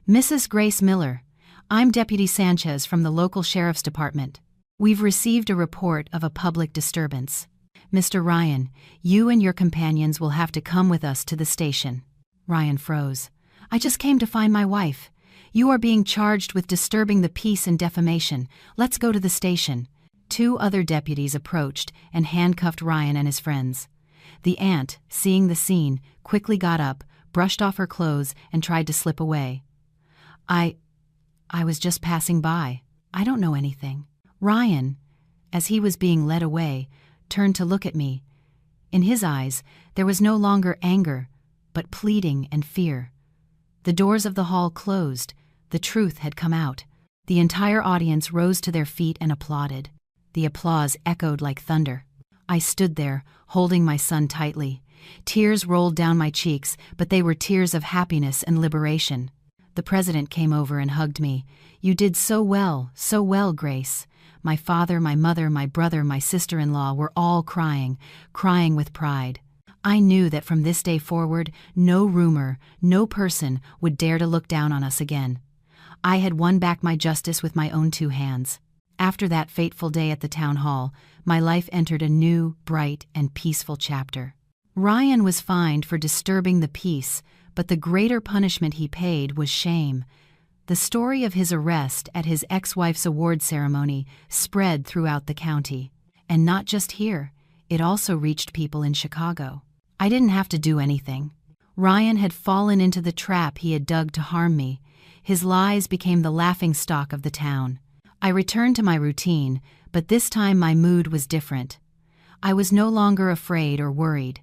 "Mrs. Grace Miller, I'm Deputy Sanchez from the local sheriff's department. We've received a report of a public disturbance. Mr. Ryan, you and your companions will have to come with us to the station." Ryan froze. "I just came to find my wife. You are being charged with disturbing the peace and defamation. Let's go to the station." 2 other deputies approached and handcuffed Ryan and his friends. The aunt, seeing the scene, quickly got up, brushed off her clothes, and tried to slip away. I was just passing by. I don't know anything." Ryan, as he was being led away, turned to look at me. In his eyes, there was no longer anger, but pleading and fear. The doors of the hall closed. The truth had come out. The entire audience rose to their feet and applauded. The applause echoed like thunder. I stood there, holding my son tightly. Tears rolled down my cheeks, but they were tears of happiness and liberation. The president came over and hugged me. "You did so well, Grace." My father, my mother, my brother, my sister-in-law were all crying with pride. I knew that from this day forward, no rumor, no person would dare to look down on us again. I had won back my justice with my own 2 hands. After that fateful day at the town hall, my life entered a new, bright, and peaceful chapter. Ryan was fined for disturbing the peace, but the greater punishment he paid was shame. The story of his arrest at his ex-wife's award ceremony spread throughout the county. And not just here, it also reached people in Chicago. I didn't have to do anything. Ryan had fallen into the trap he had dug to harm me. His lies became the laughingstock of the town. I returned to my routine, but this time my mood was different. I was no longer afraid or worried.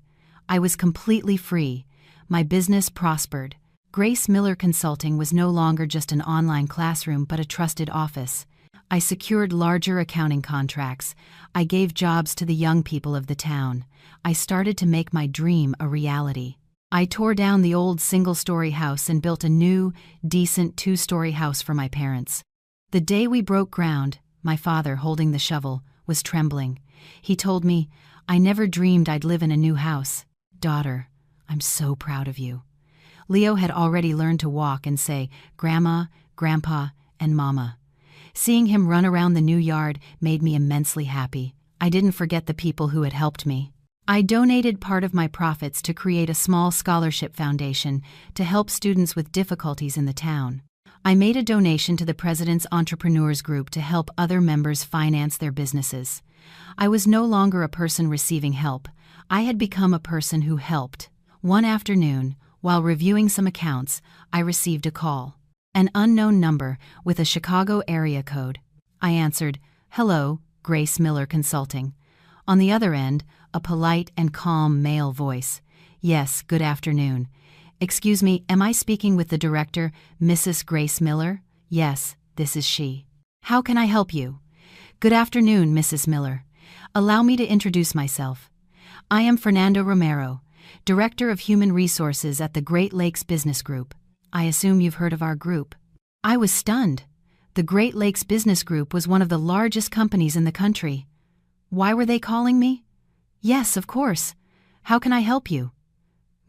I was completely free. My business prospered. Grace Miller Consulting was no longer just an online classroom but a trusted office. I secured larger accounting contracts. I gave jobs to the young people of the town. I started to make my dream a reality. I tore down the old single-story house and built a new, decent 2-story house for my parents. The day we broke ground, my father, holding the shovel, was trembling. He told me, "I never dreamed I'd live in a new house. Daughter, I'm so proud of you." Leo had already learned to walk and say, "Grandma, Grandpa, and Mama." Seeing him run around the new yard made me immensely happy. I didn't forget the people who had helped me. I donated part of my profits to create a small scholarship foundation to help students with difficulties in the town. I made a donation to the President's Entrepreneurs Group to help other members finance their businesses. I was no longer a person receiving help. I had become a person who helped. One afternoon, while reviewing some accounts, I received a call. An unknown number with a Chicago area code. I answered, "Hello, Grace Miller Consulting." On the other end, a polite and calm male voice. "Yes, good afternoon. Excuse me, am I speaking with the director, Mrs. Grace Miller?" "Yes, this is she." "How can I help you?" "Good afternoon, Mrs. Miller. Allow me to introduce myself. I am Fernando Romero, Director of Human Resources at the Great Lakes Business Group. I assume you've heard of our group." I was stunned. The Great Lakes Business Group was one of the largest companies in the country. Why were they calling me? "Yes, of course. How can I help you?"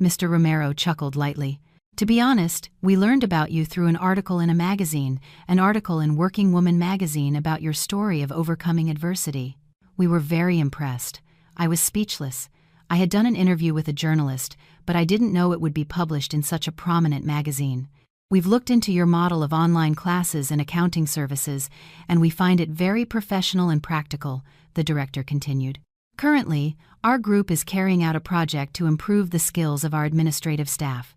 Mr. Romero chuckled lightly. "To be honest, we learned about you through an article in a magazine, an article in Working Woman magazine about your story of overcoming adversity. We were very impressed. I was speechless. I had done an interview with a journalist, but I didn't know it would be published in such a prominent magazine. We've looked into your model of online classes and accounting services, and we find it very professional and practical, the director continued. Currently, our group is carrying out a project to improve the skills of our administrative staff.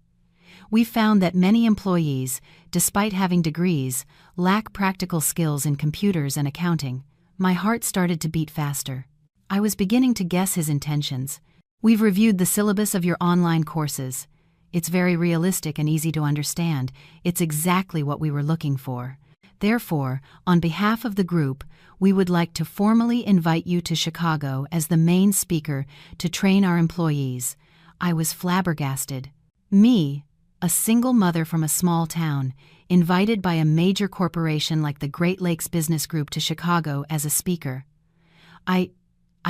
We've found that many employees, despite having degrees, lack practical skills in computers and accounting. My heart started to beat faster. I was beginning to guess his intentions. We've reviewed the syllabus of your online courses. It's very realistic and easy to understand. It's exactly what we were looking for. Therefore, on behalf of the group, we would like to formally invite you to Chicago as the main speaker to train our employees. I was flabbergasted. Me, a single mother from a small town, invited by a major corporation like the Great Lakes Business Group to Chicago as a speaker. I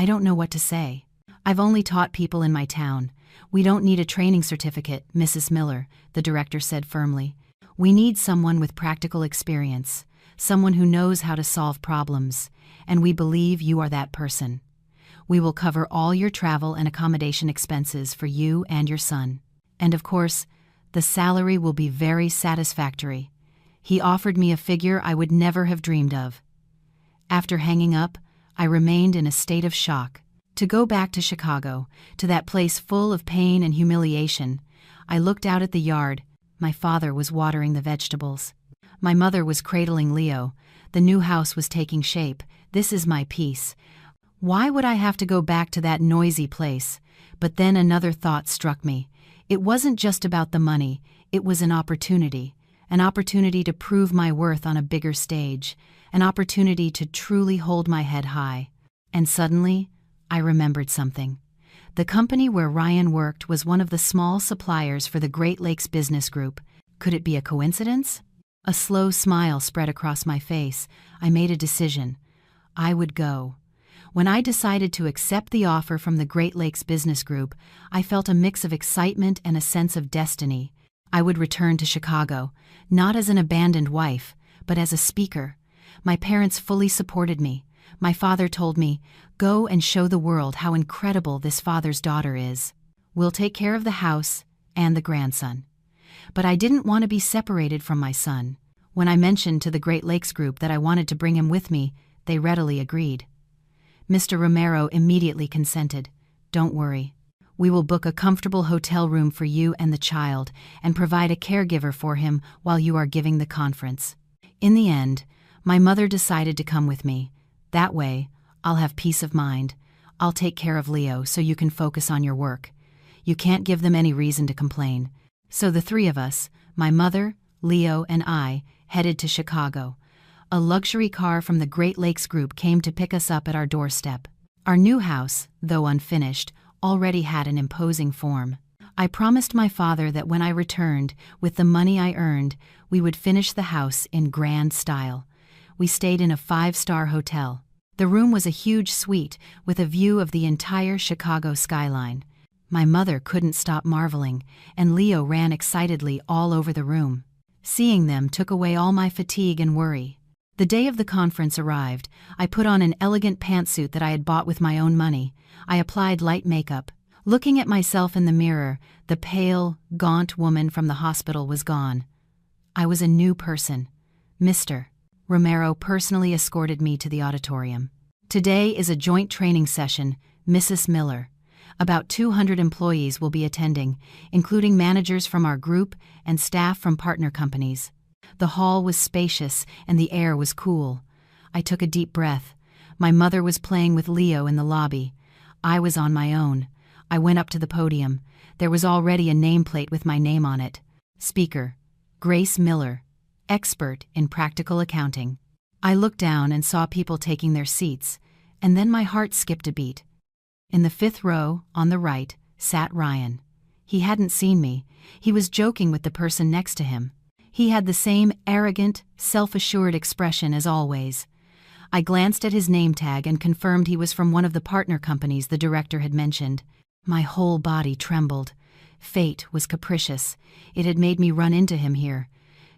don't know what to say. I've only taught people in my town. We don't need a training certificate, Mrs. Miller, the director said firmly. We need someone with practical experience, someone who knows how to solve problems, and we believe you are that person. We will cover all your travel and accommodation expenses for you and your son. And of course, the salary will be very satisfactory. He offered me a figure I would never have dreamed of. After hanging up, I remained in a state of shock. To go back to Chicago, to that place full of pain and humiliation, I looked out at the yard. My father was watering the vegetables. My mother was cradling Leo. The new house was taking shape. This is my peace. Why would I have to go back to that noisy place? But then another thought struck me. It wasn't just about the money, it was an opportunity to prove my worth on a bigger stage, an opportunity to truly hold my head high. And suddenly, I remembered something. The company where Ryan worked was one of the small suppliers for the Great Lakes Business Group. Could it be a coincidence? A slow smile spread across my face. I made a decision. I would go. When I decided to accept the offer from the Great Lakes Business Group, I felt a mix of excitement and a sense of destiny. I would return to Chicago, not as an abandoned wife, but as a speaker. My parents fully supported me. My father told me, "Go and show the world how incredible this father's daughter is. We'll take care of the house and the grandson." But I didn't want to be separated from my son. When I mentioned to the Great Lakes Group that I wanted to bring him with me, they readily agreed. Mr. Romero immediately consented. "Don't worry. We will book a comfortable hotel room for you and the child and provide a caregiver for him while you are giving the conference." In the end, my mother decided to come with me. That way, I'll have peace of mind. I'll take care of Leo so you can focus on your work. You can't give them any reason to complain. So the three of us, my mother, Leo, and I, headed to Chicago. A luxury car from the Great Lakes Group came to pick us up at our doorstep. Our new house, though unfinished, already had an imposing form. I promised my father that when I returned, with the money I earned, we would finish the house in grand style. We stayed in a 5-star hotel. The room was a huge suite with a view of the entire Chicago skyline. My mother couldn't stop marveling, and Leo ran excitedly all over the room. Seeing them took away all my fatigue and worry. The day of the conference arrived. I put on an elegant pantsuit that I had bought with my own money. I applied light makeup. Looking at myself in the mirror, the pale, gaunt woman from the hospital was gone. I was a new person. Mr. Romero personally escorted me to the auditorium. "Today is a joint training session, Mrs. Miller. About 200 employees will be attending, including managers from our group and staff from partner companies." The hall was spacious and the air was cool. I took a deep breath. My mother was playing with Leo in the lobby. I was on my own. I went up to the podium. There was already a nameplate with my name on it. Speaker, Grace Miller, expert in practical accounting. I looked down and saw people taking their seats, and then my heart skipped a beat. In the 5th row, on the right, sat Ryan. He hadn't seen me. He was joking with the person next to him. He had the same arrogant, self-assured expression as always. I glanced at his name tag and confirmed he was from one of the partner companies the director had mentioned. My whole body trembled. Fate was capricious. It had made me run into him here.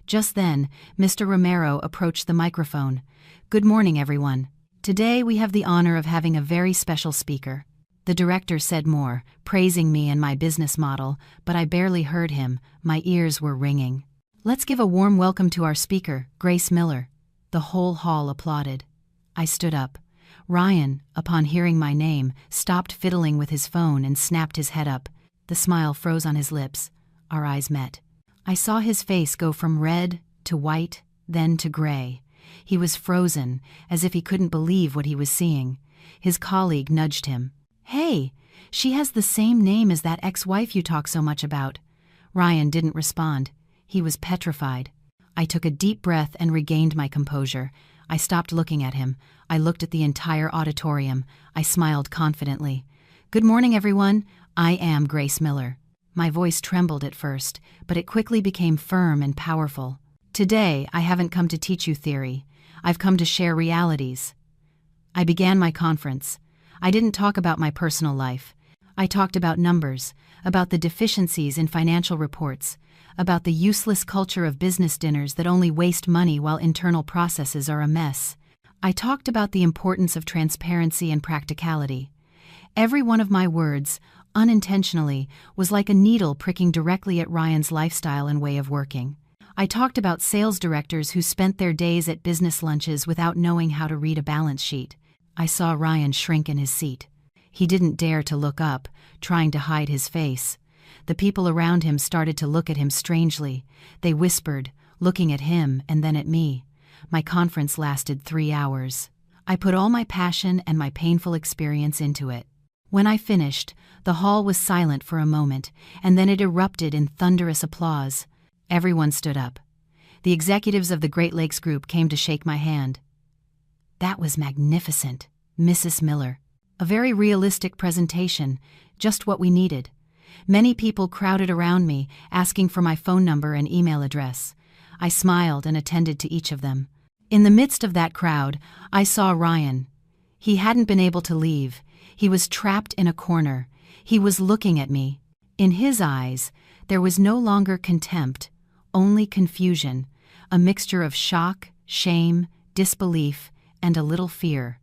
Just then, Mr. Romero approached the microphone. "Good morning, everyone. Today we have the honor of having a very special speaker. The director said more, praising me and my business model, but I barely heard him. My ears were ringing. "Let's give a warm welcome to our speaker, Grace Miller." The whole hall applauded. I stood up. Ryan, upon hearing my name, stopped fiddling with his phone and snapped his head up. The smile froze on his lips. Our eyes met. I saw his face go from red to white, then to gray. He was frozen, as if he couldn't believe what he was seeing. His colleague nudged him. "Hey, she has the same name as that ex-wife you talk so much about." Ryan didn't respond. He was petrified. I took a deep breath and regained my composure. I stopped looking at him. I looked at the entire auditorium. I smiled confidently. "Good morning, everyone. I am Grace Miller." My voice trembled at first, but it quickly became firm and powerful. "Today, I haven't come to teach you theory. I've come to share realities." I began my conference. I didn't talk about my personal life. I talked about numbers, about the deficiencies in financial reports, about the useless culture of business dinners that only waste money while internal processes are a mess. I talked about the importance of transparency and practicality. Every one of my words, unintentionally, was like a needle pricking directly at Ryan's lifestyle and way of working. I talked about sales directors who spent their days at business lunches without knowing how to read a balance sheet. I saw Ryan shrink in his seat. He didn't dare to look up, trying to hide his face. The people around him started to look at him strangely. They whispered, looking at him and then at me. My conference lasted 3 hours. I put all my passion and my painful experience into it. When I finished, the hall was silent for a moment, and then it erupted in thunderous applause. Everyone stood up. The executives of the Great Lakes Group came to shake my hand. "That was magnificent, Mrs. Miller. A very realistic presentation, just what we needed." Many people crowded around me, asking for my phone number and email address. I smiled and attended to each of them. In the midst of that crowd, I saw Ryan. He hadn't been able to leave. He was trapped in a corner. He was looking at me. In his eyes, there was no longer contempt, only confusion, a mixture of shock, shame, disbelief, and a little fear.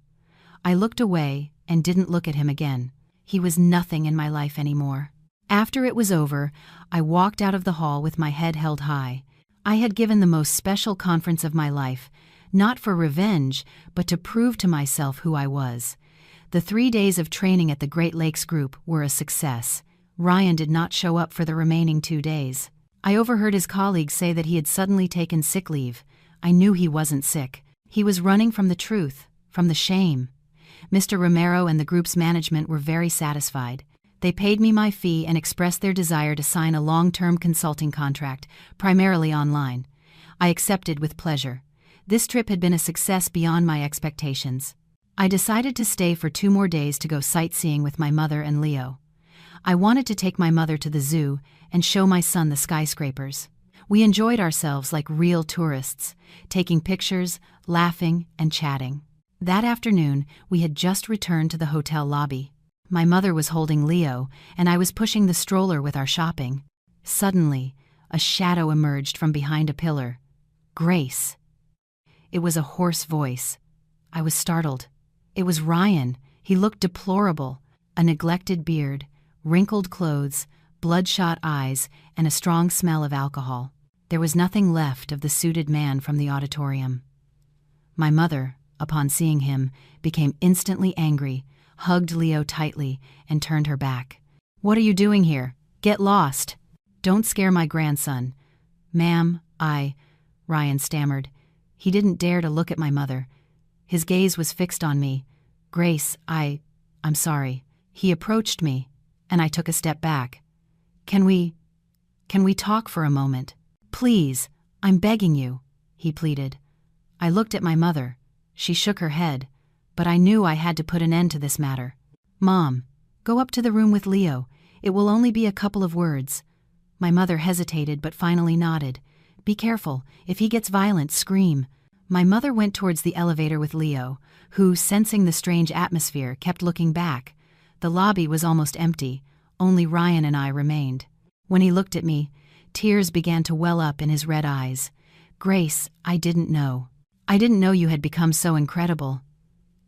I looked away and didn't look at him again. He was nothing in my life anymore. After it was over, I walked out of the hall with my head held high. I had given the most special conference of my life, not for revenge, but to prove to myself who I was. The 3 days of training at the Great Lakes Group were a success. Ryan did not show up for the remaining 2 days. I overheard his colleagues say that he had suddenly taken sick leave. I knew he wasn't sick. He was running from the truth, from the shame. Mr. Romero and the group's management were very satisfied. They paid me my fee and expressed their desire to sign a long-term consulting contract, primarily online. I accepted with pleasure. This trip had been a success beyond my expectations. I decided to stay for 2 more days to go sightseeing with my mother and Leo. I wanted to take my mother to the zoo and show my son the skyscrapers. We enjoyed ourselves like real tourists, taking pictures, laughing, and chatting. That afternoon, we had just returned to the hotel lobby. My mother was holding Leo, and I was pushing the stroller with our shopping. Suddenly, a shadow emerged from behind a pillar. "Grace." It was a hoarse voice. I was startled. It was Ryan. He looked deplorable. A neglected beard, wrinkled clothes, bloodshot eyes, and a strong smell of alcohol. There was nothing left of the suited man from the auditorium. My mother, upon seeing him, became instantly angry, hugged Leo tightly, and turned her back. "What are you doing here? Get lost. Don't scare my grandson." "Ma'am, Ryan stammered. He didn't dare to look at my mother. His gaze was fixed on me. "Grace, I'm sorry." He approached me, and I took a step back. Can we talk for a moment? Please, I'm begging you," he pleaded. I looked at my mother. She shook her head, but I knew I had to put an end to this matter. "Mom, go up to the room with Leo. It will only be a couple of words." My mother hesitated but finally nodded. "Be careful. If he gets violent, scream." My mother went towards the elevator with Leo, who, sensing the strange atmosphere, kept looking back. The lobby was almost empty. Only Ryan and I remained. When he looked at me, tears began to well up in his red eyes. "Grace, I didn't know. I didn't know you had become so incredible.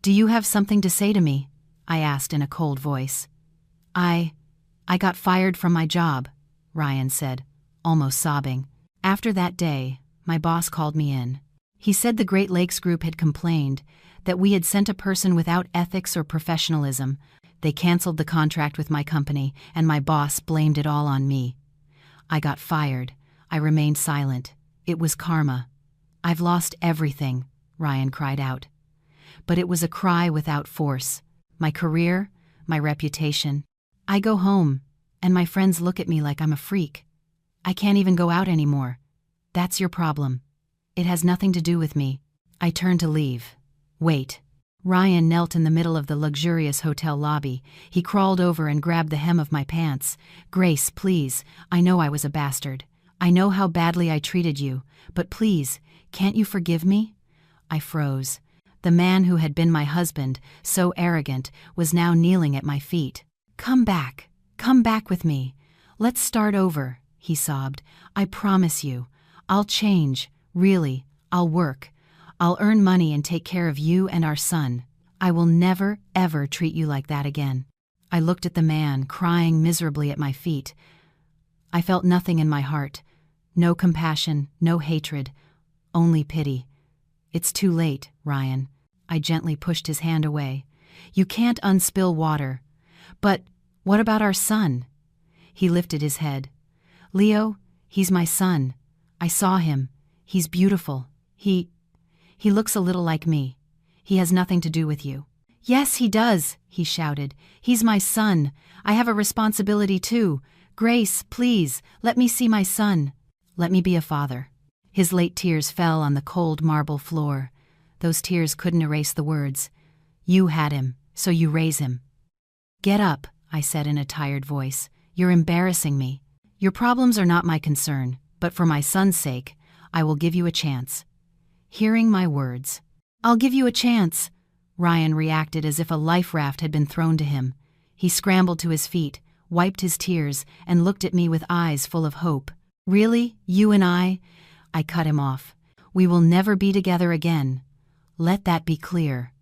Do you have something to say to me?" I asked in a cold voice. I got fired from my job, Ryan said, almost sobbing. After that day, my boss called me in. He said the Great Lakes Group had complained that we had sent a person without ethics or professionalism. They canceled the contract with my company, and my boss blamed it all on me. I got fired. I remained silent. It was karma. I've lost everything, Ryan cried out. But it was a cry without force. My career, my reputation. I go home, and my friends look at me like I'm a freak. I can't even go out anymore. That's your problem. It has nothing to do with me. I turned to leave. Wait. Ryan knelt in the middle of the luxurious hotel lobby. He crawled over and grabbed the hem of my pants. Grace, please, I know I was a bastard. I know how badly I treated you, but please, can't you forgive me? I froze. The man who had been my husband, so arrogant, was now kneeling at my feet. Come back with me. Let's start over, he sobbed. I promise you. I'll change, really, I'll work. I'll earn money and take care of you and our son. I will never, ever treat you like that again. I looked at the man, crying miserably at my feet. I felt nothing in my heart. No compassion, no hatred, only pity. It's too late, Ryan. I gently pushed his hand away. You can't unspill water. But what about our son? He lifted his head. Leo, he's my son. I saw him. He's beautiful. He looks a little like me. He has nothing to do with you. Yes, he does, he shouted. He's my son. I have a responsibility too. Grace, please, let me see my son. Let me be a father. His late tears fell on the cold marble floor. Those tears couldn't erase the words. You had him, so you raise him. Get up, I said in a tired voice. You're embarrassing me. Your problems are not my concern, but for my son's sake, I will give you a chance. Hearing my words. I'll give you a chance. Ryan reacted as if a life raft had been thrown to him. He scrambled to his feet, wiped his tears, and looked at me with eyes full of hope. Really? You and I? I cut him off. We will never be together again. Let that be clear.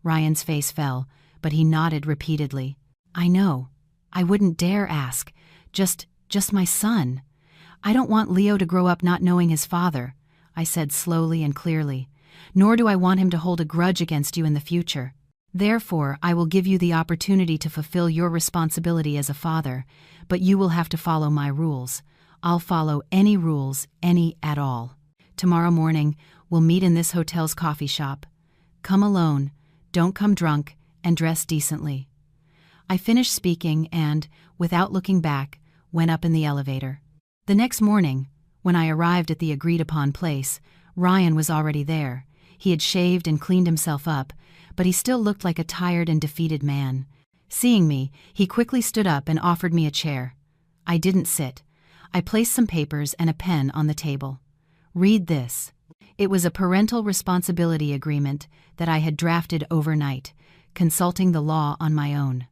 Ryan's face fell, but he nodded repeatedly. I know. I wouldn't dare ask. Just my son. I don't want Leo to grow up not knowing his father, I said slowly and clearly. Nor do I want him to hold a grudge against you in the future. Therefore, I will give you the opportunity to fulfill your responsibility as a father, but you will have to follow my rules. I'll follow any rules, any at all. Tomorrow morning, we'll meet in this hotel's coffee shop. Come alone, don't come drunk, and dress decently. I finished speaking and, without looking back, went up in the elevator. The next morning, when I arrived at the agreed-upon place, Ryan was already there. He had shaved and cleaned himself up, but he still looked like a tired and defeated man. Seeing me, he quickly stood up and offered me a chair. I didn't sit. I placed some papers and a pen on the table. Read this. It was a parental responsibility agreement that I had drafted overnight, consulting the law on my own.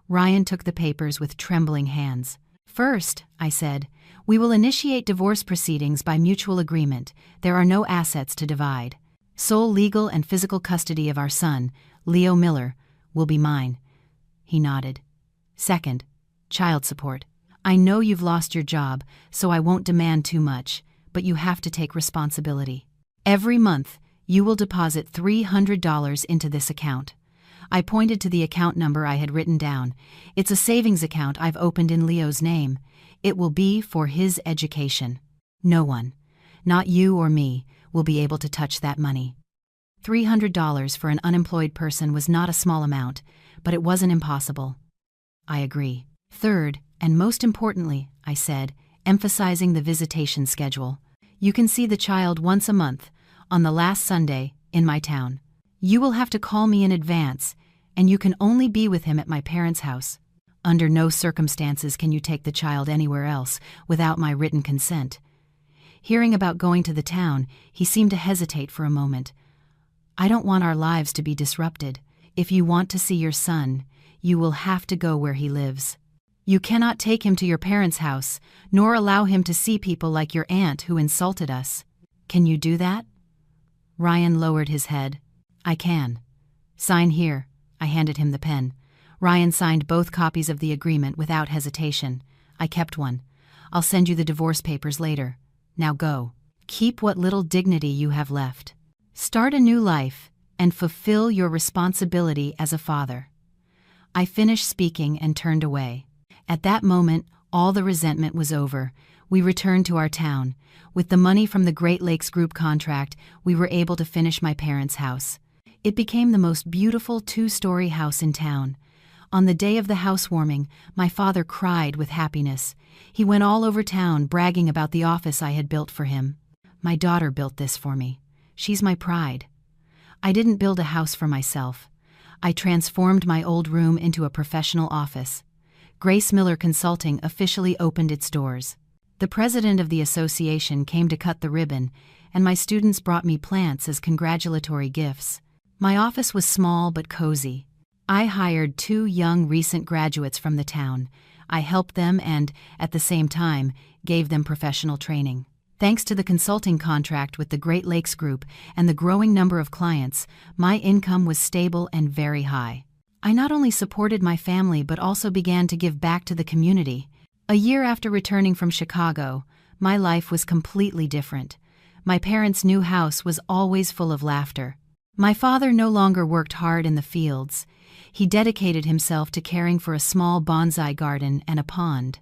Ryan took the papers with trembling hands. First, I said, we will initiate divorce proceedings by mutual agreement. There are no assets to divide. Sole legal and physical custody of our son, Leo Miller, will be mine. He nodded. Second, child support. I know you've lost your job, so I won't demand too much, but you have to take responsibility. Every month, you will deposit $300 into this account. I pointed to the account number I had written down. It's a savings account I've opened in Leo's name. It will be for his education. No one, not you or me, will be able to touch that money. $300 for an unemployed person was not a small amount, but it wasn't impossible. I agree. Third, and most importantly, I said, emphasizing the visitation schedule. You can see the child once a month, on the last Sunday, in my town. You will have to call me in advance, and you can only be with him at my parents' house. Under no circumstances can you take the child anywhere else without my written consent. Hearing about going to the town, he seemed to hesitate for a moment. I don't want our lives to be disrupted. If you want to see your son, you will have to go where he lives. You cannot take him to your parents' house, nor allow him to see people like your aunt who insulted us. Can you do that? Ryan lowered his head. I can. Sign here. I handed him the pen. Ryan signed both copies of the agreement without hesitation. I kept one. I'll send you the divorce papers later. Now go. Keep what little dignity you have left. Start a new life, and fulfill your responsibility as a father. I finished speaking and turned away. At that moment, all the resentment was over. We returned to our town. With the money from the Great Lakes Group contract, we were able to finish my parents' house. It became the most beautiful 2-story house in town. On the day of the housewarming, my father cried with happiness. He went all over town bragging about the office I had built for him. My daughter built this for me. She's my pride. I didn't build a house for myself. I transformed my old room into a professional office. Grace Miller Consulting officially opened its doors. The president of the association came to cut the ribbon, and my students brought me plants as congratulatory gifts. My office was small but cozy. I hired 2 young recent graduates from the town. I helped them and, at the same time, gave them professional training. Thanks to the consulting contract with the Great Lakes Group and the growing number of clients, my income was stable and very high. I not only supported my family but also began to give back to the community. A year after returning from Chicago, my life was completely different. My parents' new house was always full of laughter. My father no longer worked hard in the fields. He dedicated himself to caring for a small bonsai garden and a pond.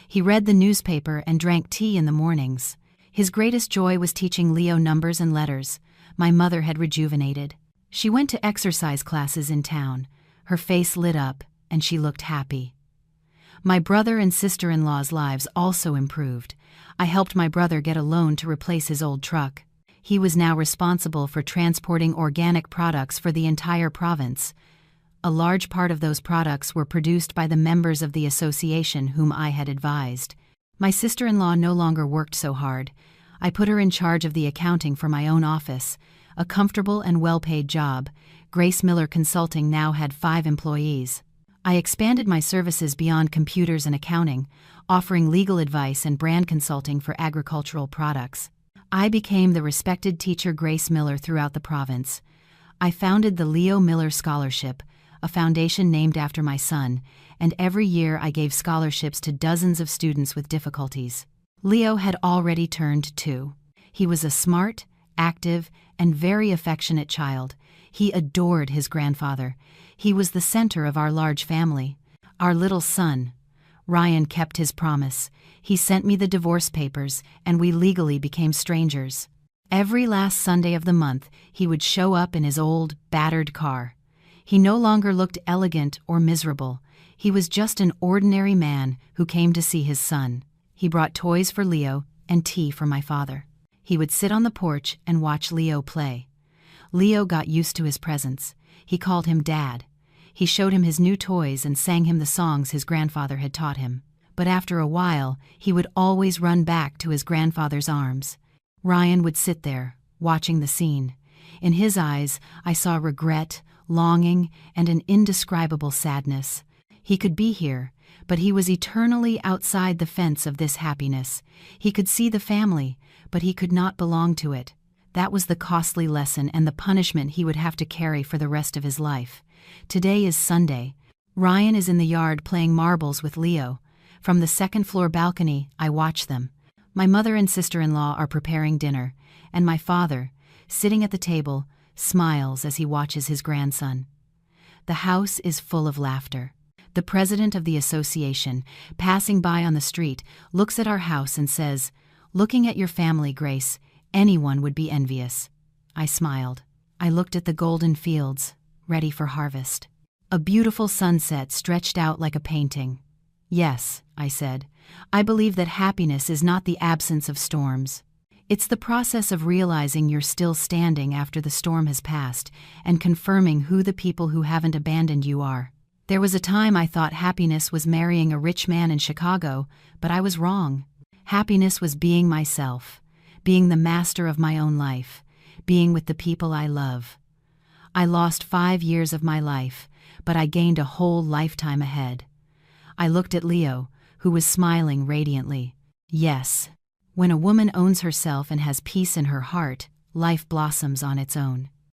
He read the newspaper and drank tea in the mornings. His greatest joy was teaching Leo numbers and letters. My mother had rejuvenated. She went to exercise classes in town. Her face lit up, and she looked happy. My brother and sister-in-law's lives also improved. I helped my brother get a loan to replace his old truck. He was now responsible for transporting organic products for the entire province. A large part of those products were produced by the members of the association whom I had advised. My sister-in-law no longer worked so hard. I put her in charge of the accounting for my own office, a comfortable and well-paid job. Grace Miller Consulting now had 5 employees. I expanded my services beyond computers and accounting, offering legal advice and brand consulting for agricultural products. I became the respected teacher Grace Miller throughout the province. I founded the Leo Miller Scholarship, a foundation named after my son, and every year I gave scholarships to dozens of students with difficulties. Leo had already turned 2. He was a smart, active, and very affectionate child. He adored his grandfather. He was the center of our large family. Our little son, Ryan, kept his promise. He sent me the divorce papers, and we legally became strangers. Every last Sunday of the month, he would show up in his old, battered car. He no longer looked elegant or miserable. He was just an ordinary man who came to see his son. He brought toys for Leo and tea for my father. He would sit on the porch and watch Leo play. Leo got used to his presence. He called him Dad. He showed him his new toys and sang him the songs his grandfather had taught him. But after a while, he would always run back to his grandfather's arms. Ryan would sit there, watching the scene. In his eyes, I saw regret, longing, and an indescribable sadness. He could be here, but he was eternally outside the fence of this happiness. He could see the family, but he could not belong to it. That was the costly lesson and the punishment he would have to carry for the rest of his life. Today is Sunday. Ryan is in the yard playing marbles with Leo. From the second-floor balcony, I watch them. My mother and sister-in-law are preparing dinner, and my father, sitting at the table, smiles as he watches his grandson. The house is full of laughter. The president of the association, passing by on the street, looks at our house and says, "Looking at your family, Grace, anyone would be envious." I smiled. I looked at the golden fields, ready for harvest. A beautiful sunset stretched out like a painting. "Yes," I said, "I believe that happiness is not the absence of storms. It's the process of realizing you're still standing after the storm has passed and confirming who the people who haven't abandoned you are." There was a time I thought happiness was marrying a rich man in Chicago, but I was wrong. Happiness was being myself, being the master of my own life, being with the people I love. I lost 5 years of my life, but I gained a whole lifetime ahead. I looked at Leo, who was smiling radiantly. Yes, when a woman owns herself and has peace in her heart, life blossoms on its own.